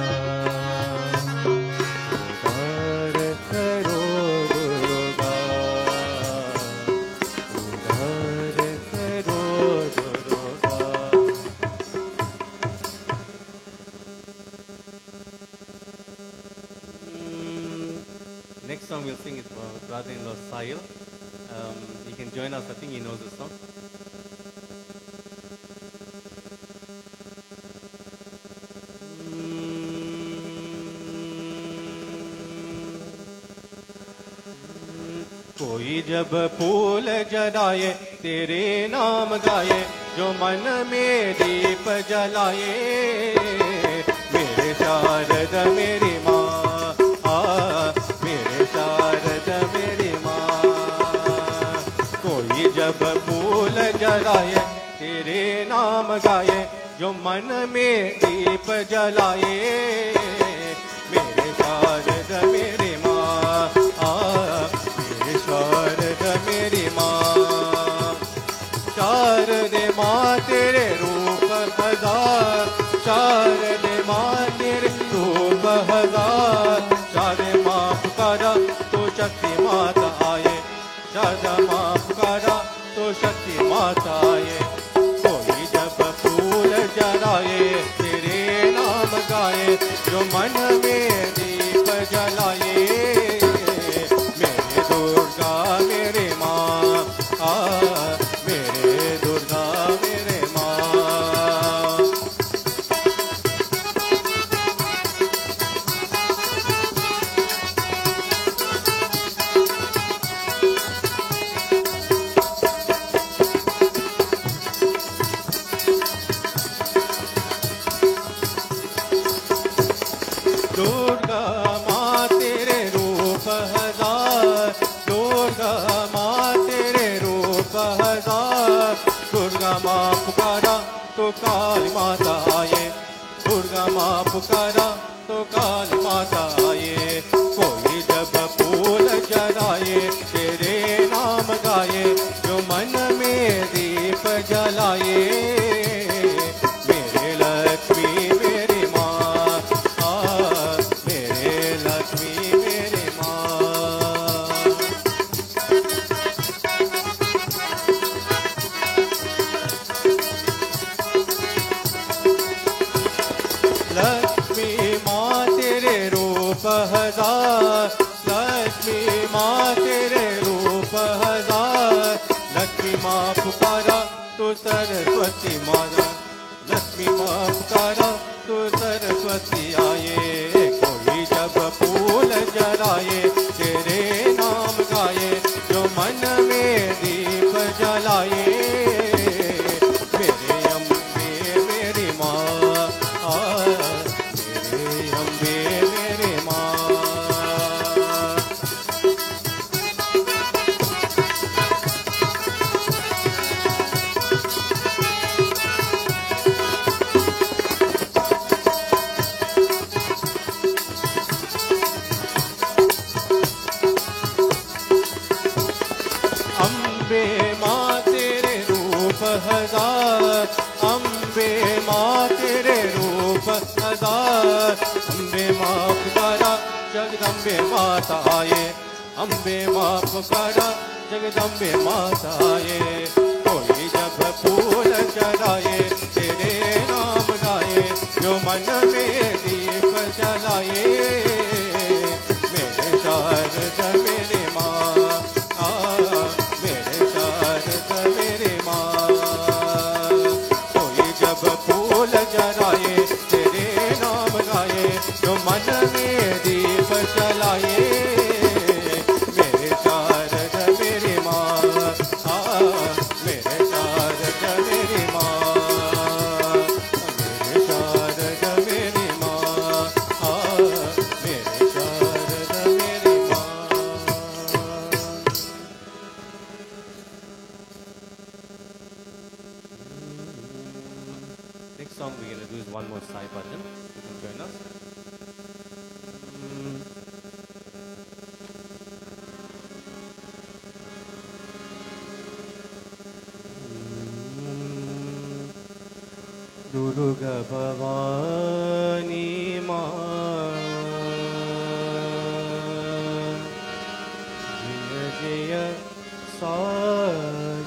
उद्धार करो दुर्गा, उद्धार करो Durga. Next song we'll sing is brother-in-law Sahil. He can join us. I think he knows the song. कोई जब फूल जलाए तेरे नाम गाए, जो मन में दीप जलाए, मेरे शारद मेरी माँ, मेरे शारद मेरी माँ। कोई जब फूल जलाए तेरे नाम गाए, जो मन में दीप जलाए, मेरे शारद मेरी माँ, मेरे शारद मेरी माँ। शारदे माँ तेरे रूप हजार, शारदे माँ तेरे रूप हजार, शारदे माँ पुकारा तो शक्ति माता आए, शारदा माँ पुकारा तो शक्ति माता आए। कोई जब फूल जलाए तेरे नाम गाए, जो मन में दीप जलाए, मेरे दुर्गा मेरे माँ, मेरे दुर्गा मेरे माँ। दुर्गा माँ तेरे रूप हजार, दुर्गा माँ तेरे रूप हजार। दुर्गा माँ पुकारा तो काली माता आए, दुर्गा माँ पुकारा तो काली माता आए। कोई जब फूल जलाए तेरे नाम गाए, जो मन करा तो सरस्वती आए, कोई जब फूल जलाए तेरे नाम गाए, जो मन में दीप जलाए, मेरे अम्बे मेरी माँ, मेरे अम्बे मेरी माँ। अम्बे माँ तेरे रूप हजार, अम्बे माँ तेरे रूप हजार, अम्बे माँ पुकारा जगदम्बे माता आए, अम्बे माँ पुकारा जगदम्बे माता आए, कोई जब फूल चढ़ाए तेरे नाम गाए, जो मन में दीप जलाए, मेरे शारदा मेरी माँ, मेरे शारदा मेरी माँ, कोई जब फूल जलाए तेरे नाम गाए, जो मन में दीप जलाए, मेरे शारदा मेरी माँ, मेरे शारदा मेरी माँ, मेरे शारदा मेरी माँ, मेरे शारदा मेरी माँ। Next song we're going to do is one more Sai bhajan. You can join us. Durga Bhavani Maa, Jaya Jaya Sai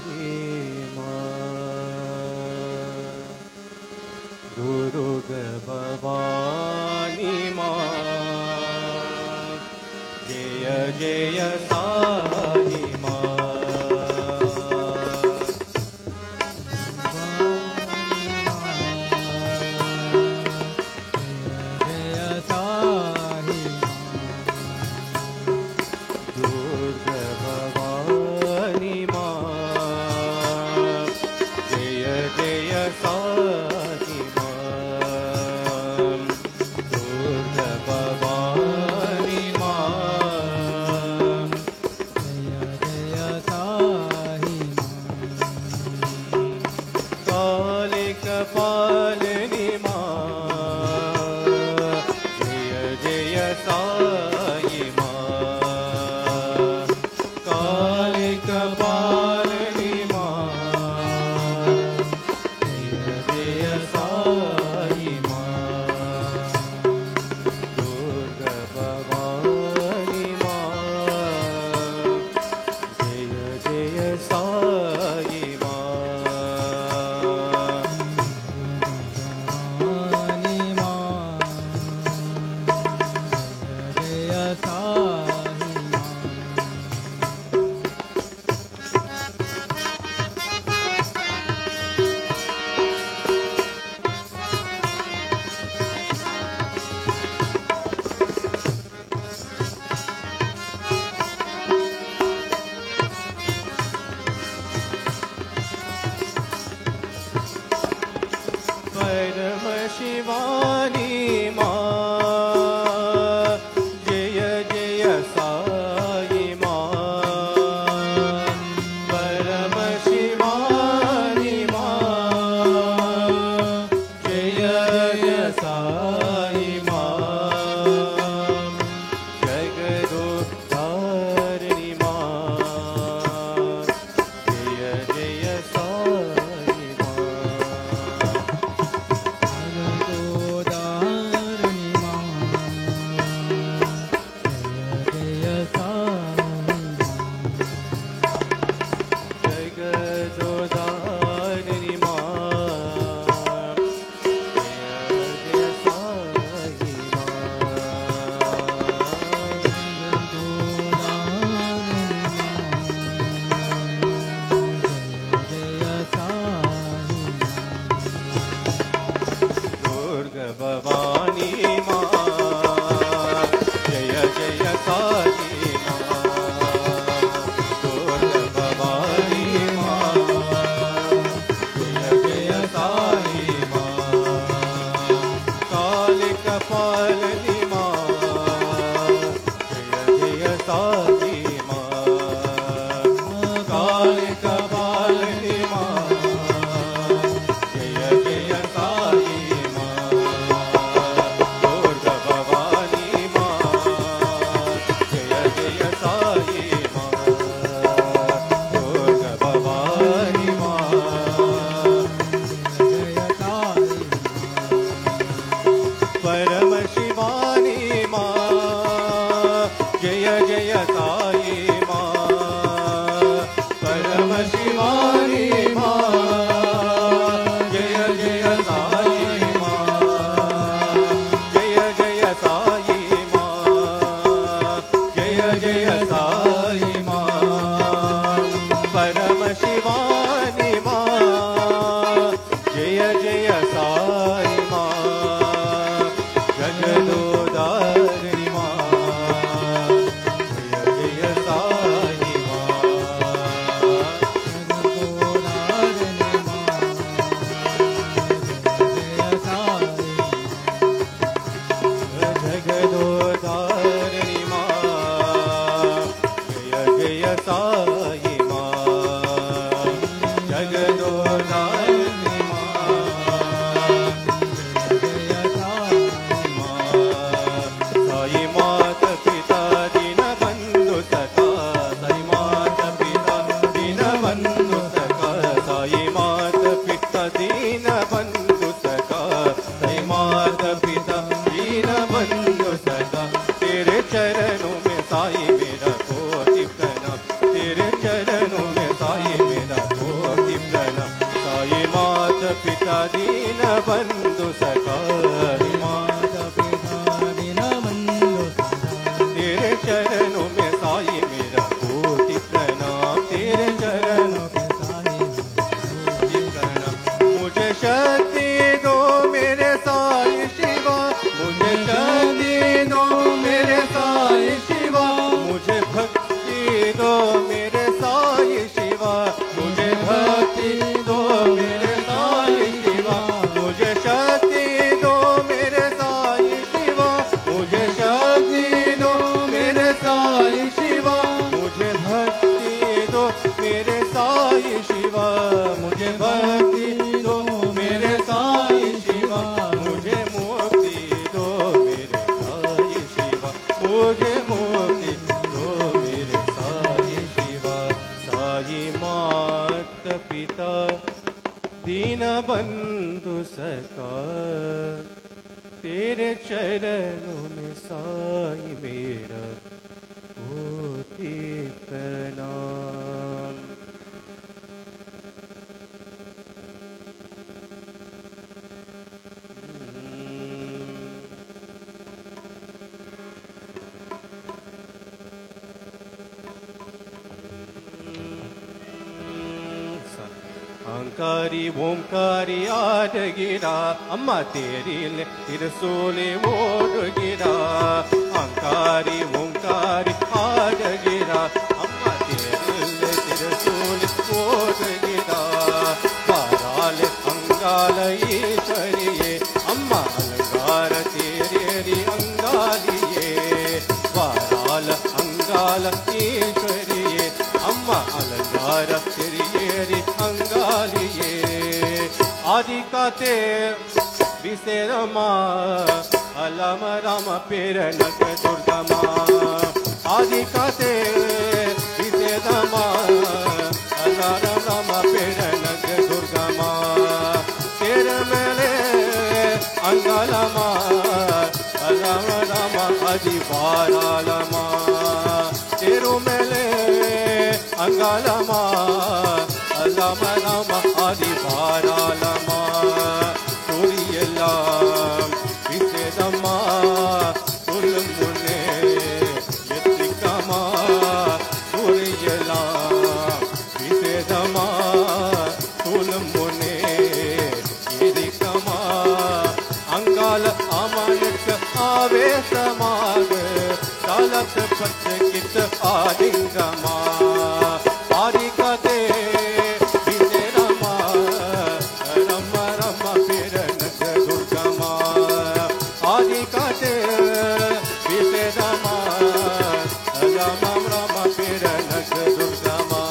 Maa, Durga Bhavani Maa, Jaya Jaya Sai Maa. Durga Bhavani Maa, Jaya Jaya Sai Maa, Durga Bhavani Maa, Jaya Jaya Sai Maa, Kali Kapalini Maa, Jaya Jaya Sai Maa, Kali Kapalini Maa, Jaya Jaya Sai Maa, Durga Bhavani Maa, Jaya Jaya Sai Maa. बंधु सखा माता पिता दीन बंधु सखा तेरे चरणों में साई मेरा कोटि प्रणाम तेरे चरणों में साई कोटि प्रणाम मुझे शक्ति दो मेरे साई शिवा मुझे शक्ति दो मेरे साई शिवा मुझे भक्ति दो मेरे साई शिवा मुझे भक्ति दो मेरे साई शिवा मुझे शक्ति दो मेरे साई शिवा मुझे शक्ति दो मेरे साई शिवा मुझे भक्ति दो मेरे साई शिवा मुझे भक्ति दो मेरे साई शिवा मुझे मुक्ति दो मेरे साई शिवा मुझे मुक्ति दो मेरे साई शिवा साई माता पिता दीन बंधु सखा तेरे चरणों में साई मेरा कोटि प्रणाम अंकारी ओंकारी आड गिरा अम्मा तेरी तिरसोले ओढ़ गिरा अंकारी ओंकारी आड गिरा अम्मा तेरी तिरसोले ओढ़ गिरा बाराल अंगाल ईश्वरिये अम्मा अलंकार तेरी अंगालिये बाराल अंगाल ईश्वरिये अम्मा अलंकार तेरी अंगालिये आदि काते विसेरमा अलम राम पेरनक दुर्गमा आदि काते विसेरमा अलम राम पेरनक दुर्गमा तेरे मेले अंगालमा अलम राम आदि वारालमा तेरु मेले अंगालमा अलम राम आदि वारालमा सूरियल्लाम विसेदम्मा सुलमुने यत्तिकमा सूरियल्लाम विसेदम्मा सुलमुने यत्तिकमा अंगाल अमानक आवेशमाग तालत पत्कित आदिंगमा आदिकते विसेदम्मा रम रम पेरनक दुर्गमा आदिकते विसेदम्मा रम रम पेरनक दुर्गमा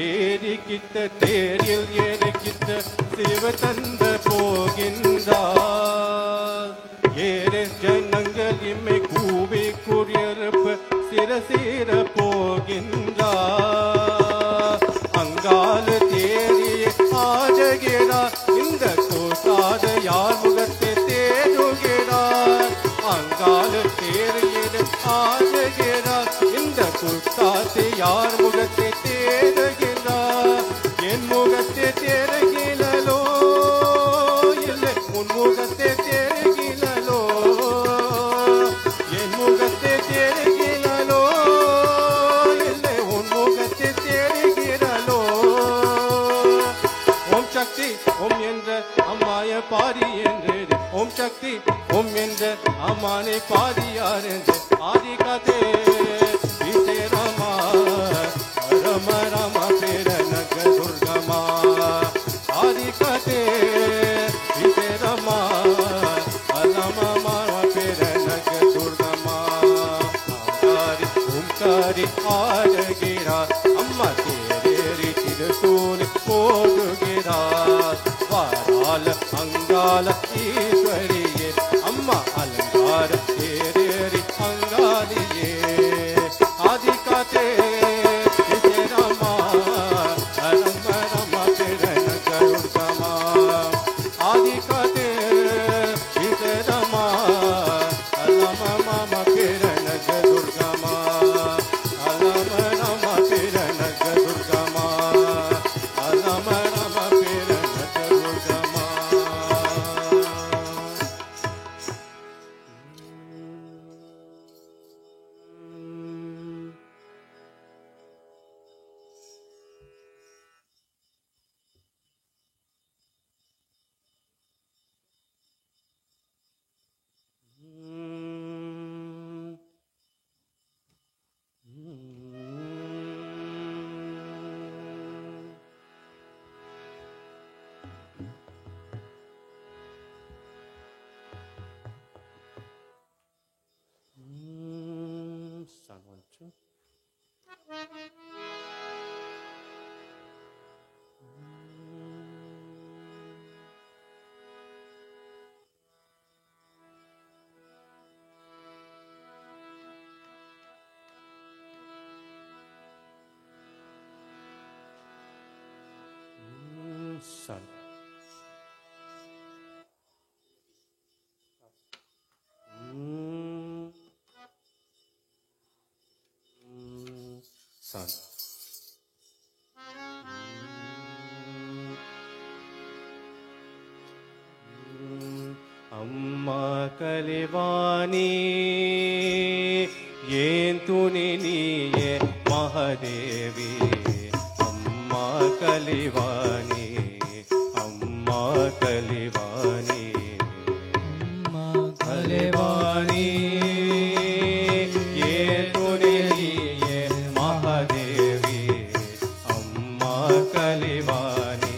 ஏறிக்கிட்ட தேரில் ஏறிக்கிட்ட சிவதந்த போகின்றார் ஏறு ஜனங்கள் இம்மை கூவி குடியிருப்ப சிரசிர போகின்றார் அங்கால தேரிய ஆடுகிறார் இந்த கூட்டாத யார் முகத்தை தேடுகிறார் அங்கால தேரிய ஆடுகிறார் இந்த கூட்டாத்தை யார் முகத்தை தேடுகிறார் என் முகத்தை தேடுகிறோ இல்லை உன் முகத்தை தேடுகிறோ என் முகத்தை தேடுகிறோ இல்லை உன் முகத்தை தேடுகிறோ ஓம் சக்தி ஓம் என்ற அம்மாய பாரி என்று ஓம் சக்தி ஓம் என்ற அம்மானை பாரியார் என்று ஆதி கதே விசே ராமா ரம ராம பேரனக துர்கமா ஆதி கதே விசே ராமா ரம ராம பேரனக துர்கமா ஆகாரி ஓம்காரி ஆடுகிறா அம்மா தேரேரி திருசூல் போடுகிறார் வாரால அங்கால ஈஸ்வரியே அம்மா அலங்கார தேரேரி அங்காலியே ஆதி காத்தே விசே ராமா to. Son. Son. அம்மா கலிவாணி ஏன் துணி நீயே மகாதேவி அம்மா கலிவாணி அம்மா கலிவாணி அம்மா கலிவாணி ஏன் துணி நீயே மகாதேவி அம்மா கலிவாணி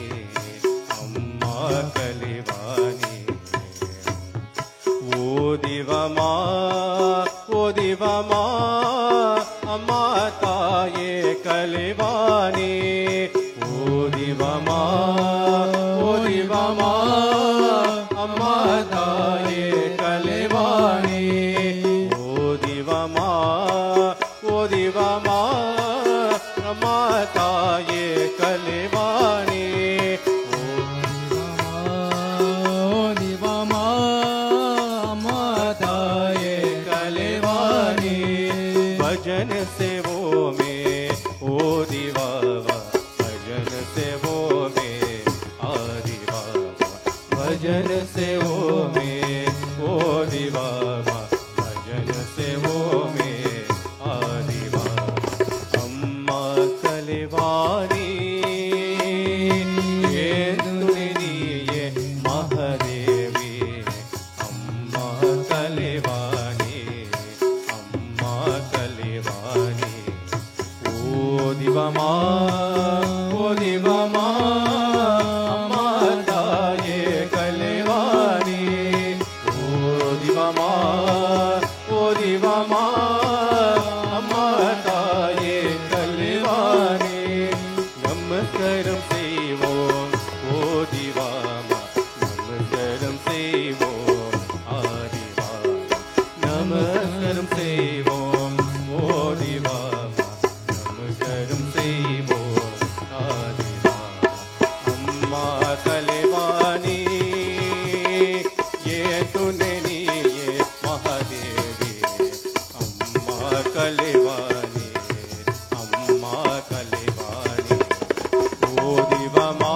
அம்மா கலிவாணி ஓதிவமா ஓதிவமா அம்மா தாயே கலிவாணி ஓதிவமா ஓதிவமா அம்மா தாயே கலிவாணி ஓதிவமா ஓதிவமா அம்மா தாயே கலிவாணி ஓதிவமா அம்மா தாயே கலிவாணி भजन से वो में ओ दीवावा भजन से वो में आदि बाबा भजन से वो में ओ दीवावा भजन से वो में आदि बाबा अम्मा कलिवानी ये तुनी ये महादेवी अम्मा कलिवानी अम्मा कलिवानी ओ दिवमा अम्मा ताये कलिवानी ओ दिवमा अम्मा ताये कलिवानी नमस्कारम सेवोम ओ दिवामा नमस्कारम सेवोम आदिवामा नमस्कारम सेवोम ओ दिवामा नमस्कारम सेवोम आदिवामा अम्मा कलिवानी ये तूने नी ये महादेवी अम्मा कलिवानी अम्मा कलिवानी ओ दिवामा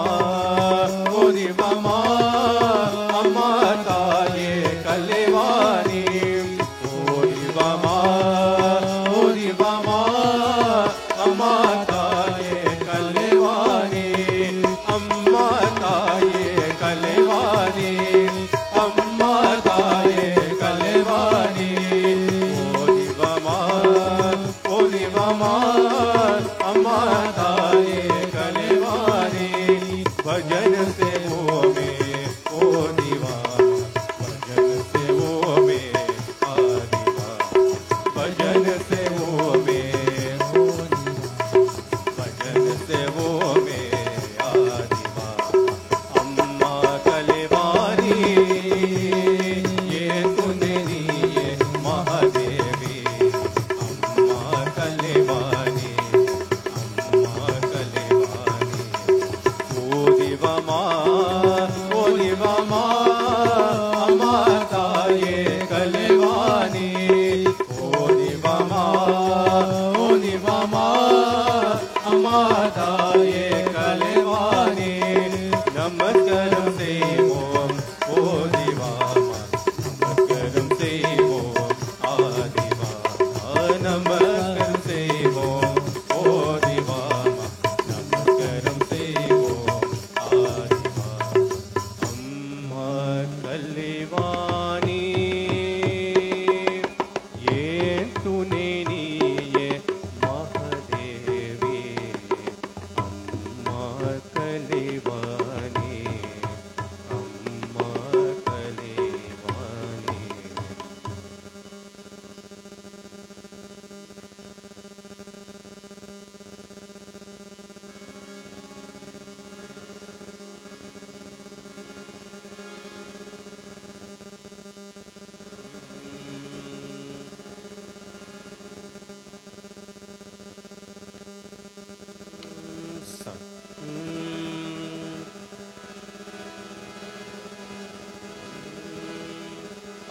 अम्मा ताये कलिवानी ओ दिवामा अम्मा ताये कलिवानी अम्मा ताये कलिवानी अम्मा ताये कलिवानी ओ दिवामा अम्मा ताये कलिवानी भजन से वो में ओ दीवाना भजन से वो में आदिवा भजन से वो में ओ भजन से वो में आदिवा अम्मा कलिवानी ये तूने नी ये महादेवी अम्मा कलिवानी अम्मा कलिवानी ओ दिवमा अम्मा ताये कलिवानी ओ दिवमा अम्मा ताये कलिवानी नमस्कारम सेवोम ओ दिवामा नमस्कारम सेवोम आदिवामा नमस्कारम सेवोम ओ दिवामा नमस्कारम सेवोम आदिवामा अम्मा कलिवानी ये तूने नी ये महादेवी अम्मा कलिवानी अम्मा कलिवानी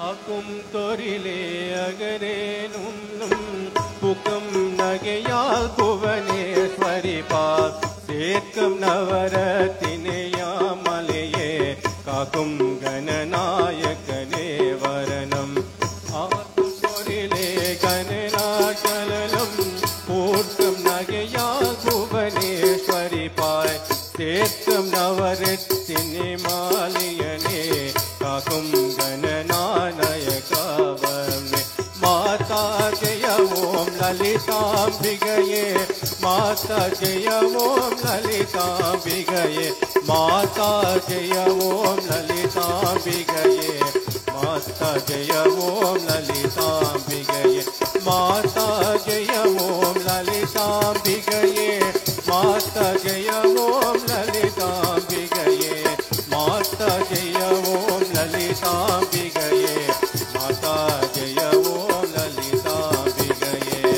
ஆக்கும் தொரிலே அகரேனும் புக்கம் நகையால் புவனேஸ்வரி பால் சேர்க்கும் நவரத்தினையாமலையே காக்கும் கணநாயகனே வரணம் ஆக்கும் தொரிலே கணநாகலம் போற்றும் நகையால் புவனேஸ்வரி பால் சேர்க்கும் நவரத்தினை மாலியனே காக்கும் गणनायकावने माता जय ओम ललितांबिकये माता जय ओम ललितांबिकये माता जय ओम ललितांबिकये माता जय ओम ललितांबिकये माता जय ओम ललितांबिकये माता जय ओम ललितांबिकये माता जय ओम ललितांबिकये माता जय ओम ललितांबिकये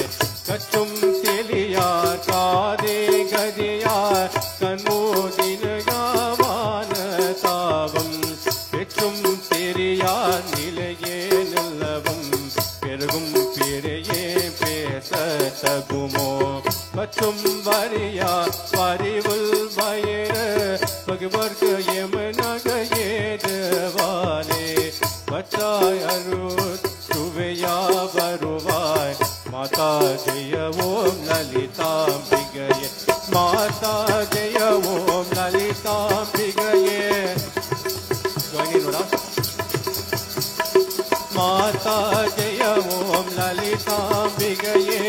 कच्चुम तेलियार कादे गदियार कन्मोदिन गावान तावम पेच्चुम तेरियार निलये निलवम पेरुगुम पेरये पेसतगुमो कच्चुम वरिया वरिवुल वयर भगवर्ग यमनगये देवाले बचाय अरुत सुवया बरुवाय माता जय ओम ललितांबिकये माता जय ओम ललितांबिकये माता जय ओम ललितांबिकये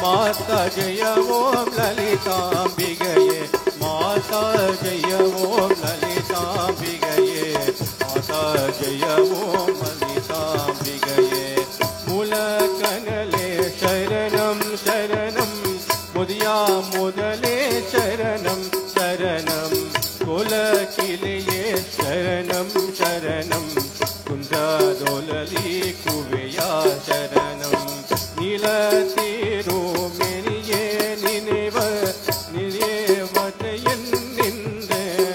माता जय ओम ललितांबिकये माता जय ओम ललितांबिकये माता जय ओम ललितांबिकये मूलकनले शरणं शरणं मुदिया मुदले शरणं शरणं कुलकिलये शरणं शरणं कुंददोलली कुवेया शरणं नीलतिरुमेनिये निनेव निनेवतयन्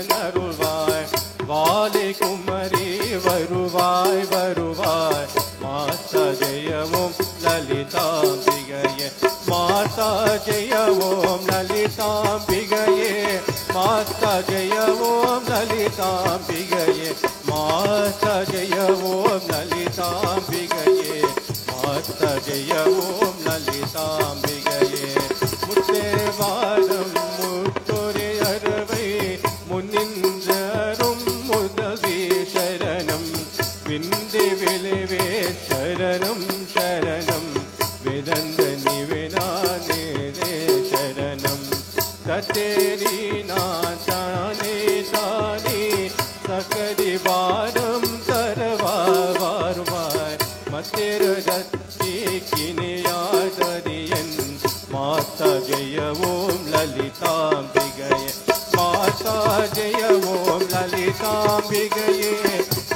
नरुवाय वाले कुमरी वरुवाय वरुवाय माता जय ओम ललितांबिकये माता जय ओम ललितांबिकये माता जय ओम ललितांबिकये माता जय ओम ललितांबिकये माता जय ओम ललितांबिकये मुत्ते वारम मुत्तोरे अरवै मुनिंद्ररुम मुदवी शरणं विंदे विलेवे शरणं शरणं वेदंद निवेदाने दे शरणं ततेरी नाचाने ताने सकरि वारं तरवा वारवाय मतेर दत्ति किनियादरियन् माता जय ओम ललितांबिकये माता जय ओम ललितांबिकये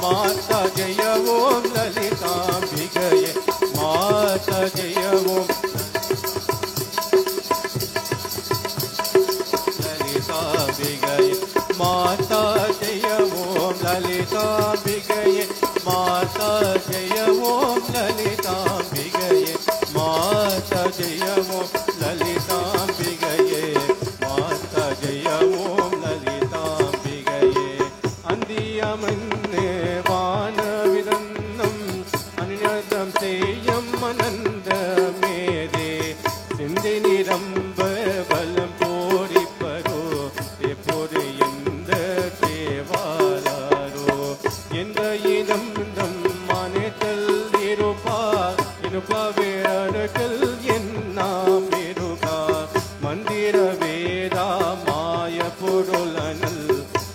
माता जय ओम ललितांबिकये माता जय ओम ललितांबिकये माता जय ओम ललितांबिकये माता जय ओम ललितांबिकये माता जय ओम ललितांबिकये माता जय ओम ललितांबिकये अन्दियमन्ने वानविदन्नं अन्यदं तेयं मनन्द मेरे सिन्धिनिरम्ब बलं पोरिपरो ते पोरियन्द केवालारो यन्द इदं दं मानेतल इरुपा इरुपवे अरकल यन्नाम इरुका मंदिर वेदा माय पुरुलनल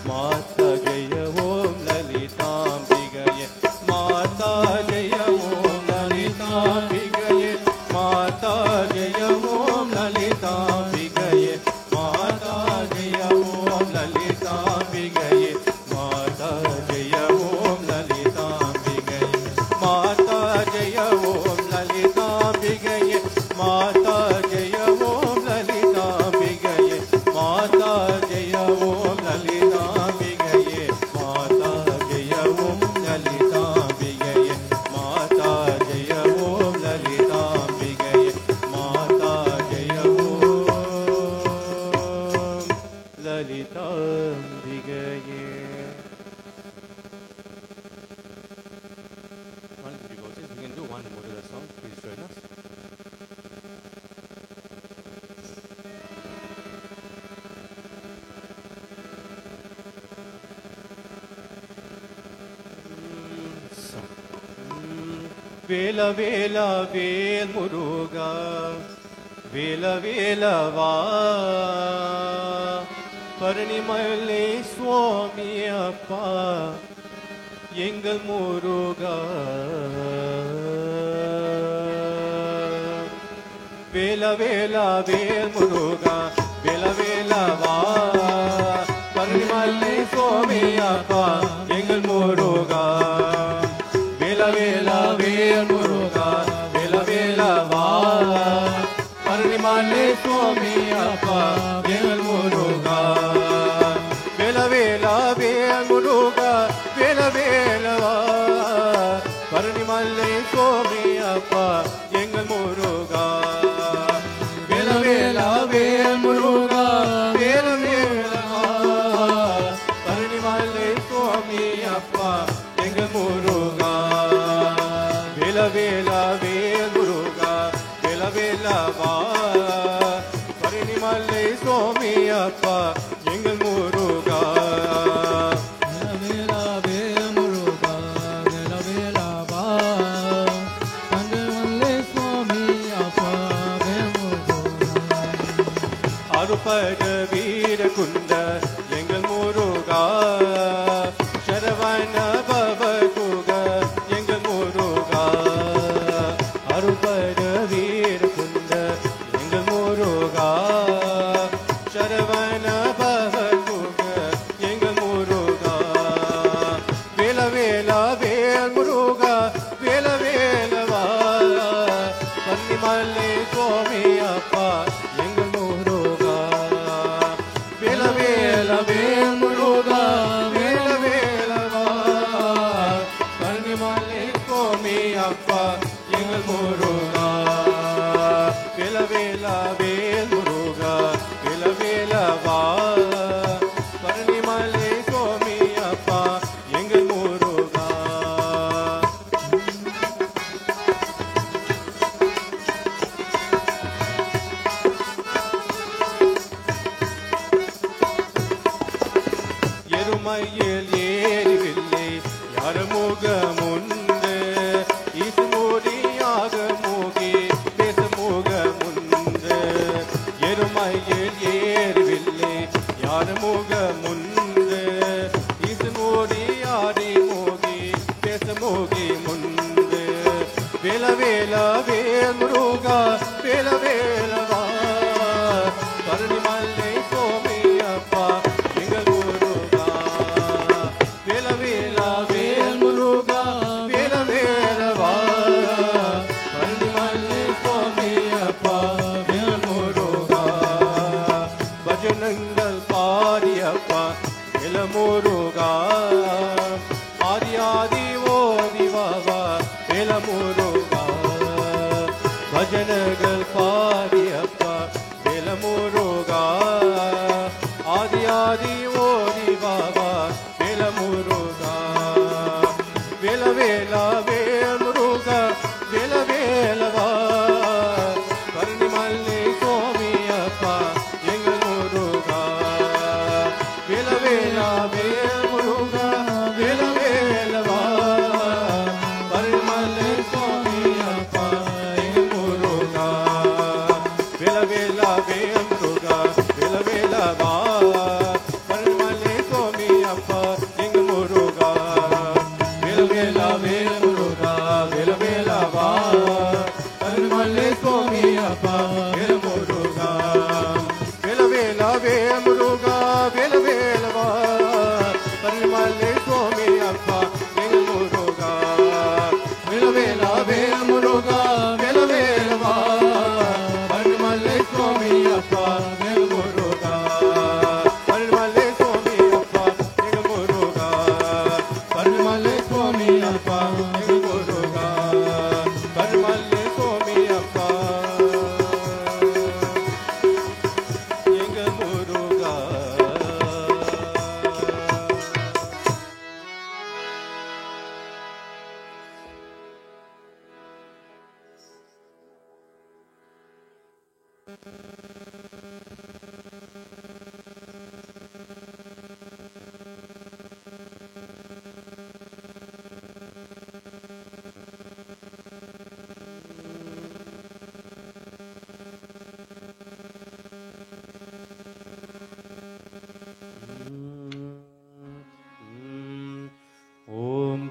माता जय ओम ललितांबिकये माता जय ओम ललितांबिकये माता जय ओम ललितांबिकये माता जय ओम ललितांबिकये माता जय ओम ललितांबिकये வேல வேலா வேல் முருகா வேல வேலவா பரணிமலை சுவாமி அப்பா எங்கள் முருகா வேல வேலா வேல் முருகா வேல வேலவா பரணிமலை சுவாமி அப்பா எங்கள் முருகா வேல வேலா வேல் முருகா வேல வேலவா பரணிமலை சுவாமி அப்பா எங்கள் முருகா வேல வேலா வேல் முருகா வேல வேலவா பரணிமலை சுவாமி அப்பா எங்கள் முருகா வேல வேலா வேல் முருகா வேல வேலவா பரணிமலை சுவாமி அப்பா எங்கள் முருகா வேல வேலா வேல் முருகா வேல வேலவா பரணிமலை சுவாமி அப்பா எங்கள் முருகா அருபக வீர குண்ட எங்கள் முருகா சரவண பவ குக எங்கள் முருகா அருபக வீர குண்ட எங்கள் முருகா சரவண பவ குக எங்கள் முருகா வேல வேலா வேல் முருகா வேல வேலவா பன்னிமலை சுவாமி அப்பா எங்கள் முருகா வேல வேல வேல் முருகா வேல வேலவா பன்னிமலை சுவாமி அப்பா எங்கள் முருகா வேல வேலா வேல் முருகா வேல வேலவா பன்னிமலை சுவாமி அப்பா எங்கள் முருகா எருமையில் ஏறிவில்லை யார் முகமுண்டு இது மோடியாக மூகி பேச முகமுண்டு எருமையில் ஏறிவில்லை யார் முகமுண்டு இது மோடியாடி மூகி பேச மூகி முண்டு வேல வேலா வேல் முருகா வேல வேலவா பரணிமலை சுவாமி அப்பா எங்கள் முருகா வேல வேலா வேல் முருகா வேல வேலவா பரணிமலை சுவாமி அப்பா எங்கள் முருகா பஜனங்கள் பாடியப்பா வேல முருகா ஆதி ஆதி ஓதி வாவா வேல முருகா பஜனங்கள் பாடியப்பா வேல முருகா ஆதி ஆதி ஓதி வாவா வேல முருகா வேல வேலா வேல் முருகா வேல வேலவா பரணிமலை சுவாமி அப்பா எங்கள் முருகா வேல வேலா வேல் முருகா வேல வேலவா பரணிமலை சுவாமி அப்பா எங்கள் முருகா வேல வேலா வேல் முருகா வேல வேலவா பரணிமலை சுவாமி அப்பா எங்கள் முருகா வேல வேலா வேல் முருகா வேல வேலவா பரணிமலை சுவாமி அப்பா எங்கள் முருகா வேல வேலா வேல் முருகா வேல வேலவா பரணிமலை சுவாமி அப்பா எங்கள் முருகா வேல வேலா வேல் முருகா வேல வேலவா பரணிமலை சுவாமி அப்பா எங்கள் முருகா பரணிமலை சுவாமி அப்பா எங்கள் முருகா பரணிமலை சுவாமி அப்பா எங்கள் முருகா பரணிமலை சுவாமி அப்பா எங்கள் முருகா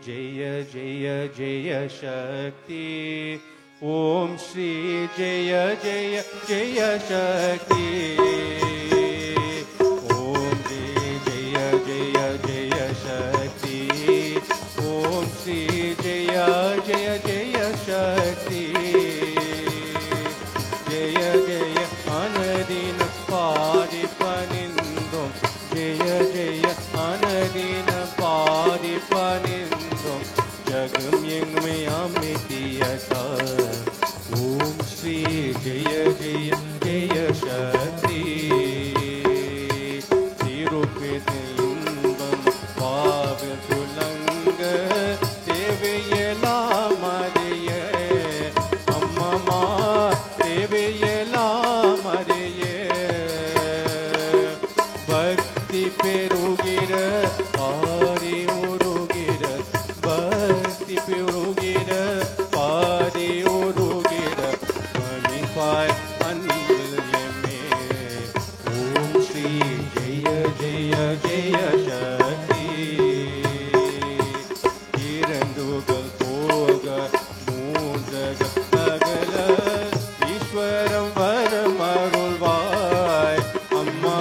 Jaya Jaya Jaya Shakti. Om Shri Jaya Jaya Jaya Shakti. Om Shri Jaya Jaya Jaya Shakti. Om Shri Jaya Jaya Jaya Shakti. Jaya Jaya Anadina Padi Panindum. Jaya Jaya Anadina Padi Panindum. Jagam Yengme Amitiyata. Om Shri Jaya Jaya Jaya Shakti. Tirupit Imbam Pavel Tulanga. Deviyela Mariye. Amma Deviyela Mariye. Bhakti Perugira Pari Urugira. Bhakti Perugira Pari Urugira. Manipai Anvilyame. Om Shri Jaya Jaya Jaya Shakti. Irandugal Poga Moonjaga Nagala. Ishwaram Varam Arulvai. Amma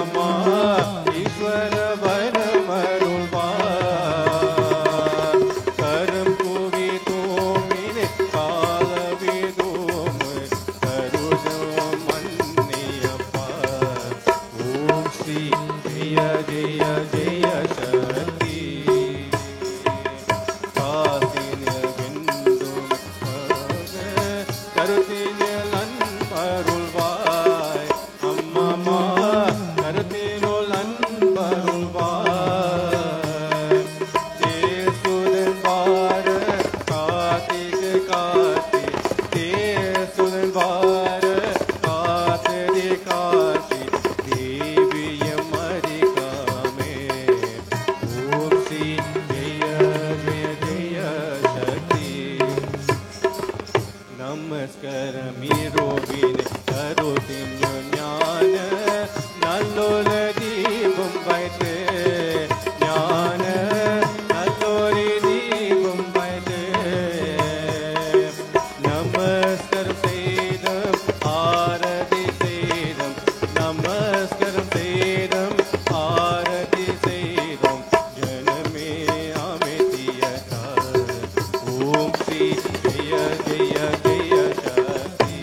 Ishwaram Varam Arulvai. Karam Kuvitumine Kala Vidum. Karujam Manniyappa. Om Shri Jaya Jaya Jaya Shakti. Katina Vindum Karutinalan Parulvai. Amma Karutinalan Parulvai. Desudan Vara Kartik Kartik. Desudan Vara Kartik Kartik. Deviyam Marikame. Om Shri Jaya Jaya Jaya Shakti. Namaskaramiro Karutinyo Jnana. Nallora Deepam Vaite. Jnana Nallori Deepam Vaite. Namaskaram Sedam Arati Sedam. Namaskaram Sedam Arati Sedam. Janame Amitiyata. Om Shri Jaya Jaya Jaya Shakti.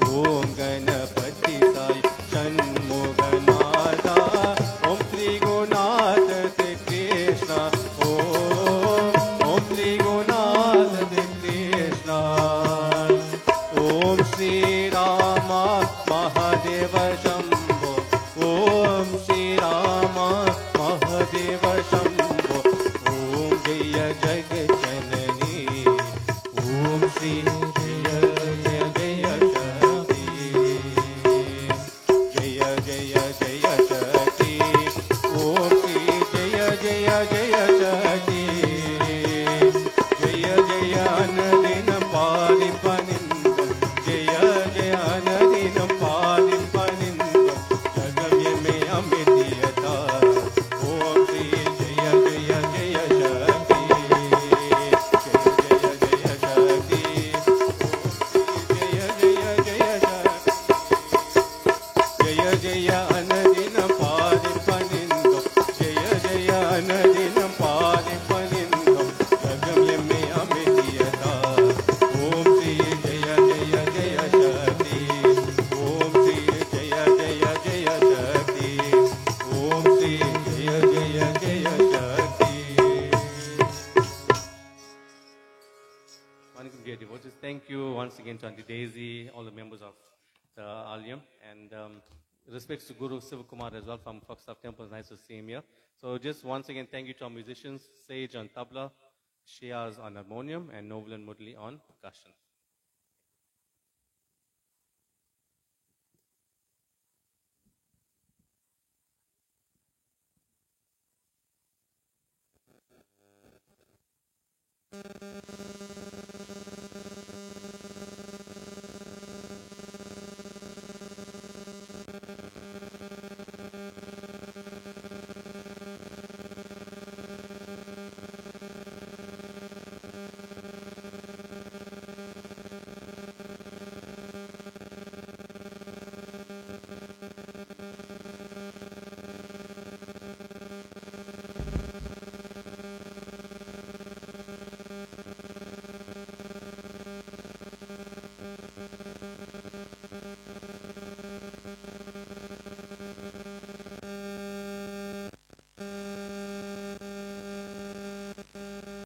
Om Ganapati Sai Shanmuganada. Om Shri Gunata Te Krishna. Om Shri Gunata Te Krishna. Om Shri Rama Mahadeva Shambho. Om Shri Rama Mahadeva Shambho. Om Jaya Jagat Janani. Om Shri Jaya Jaya Jaya Shakti. Jaya Jaya Jaya Shakti. Om Shri Jaya Jaya Jaya Shakti. Jaya Jaya Anadina Pari Panindam. Jaya Jaya Anadina Pari Panindam. Jagam Yeme Amitiyata. Om Shri Jaya Jaya Jaya Shakti. Jaya Jaya Jaya Shakti. Jaya Jaya Jaya Shakti. Jaya Jaya Anadina Pari Panindam. Jaya Jaya Anadina Pari Panindam. Jagam Yeme Amitiyata. Om Shri Jaya Jaya Jaya Shakti. Om Shri Jaya Jaya Jaya Shakti. Om Shri Jaya Jaya Jaya Shakti. Manikum dear devotees, thank you once again to Auntie Daisy, all the members of the Alyam, and respects to Guru Sivakumar as well from Foxstaff Temple. It's nice to see him here. So just once again, thank you to our musicians, Sage on tabla, Shiaz on harmonium, and Novelan Mudli on percussion.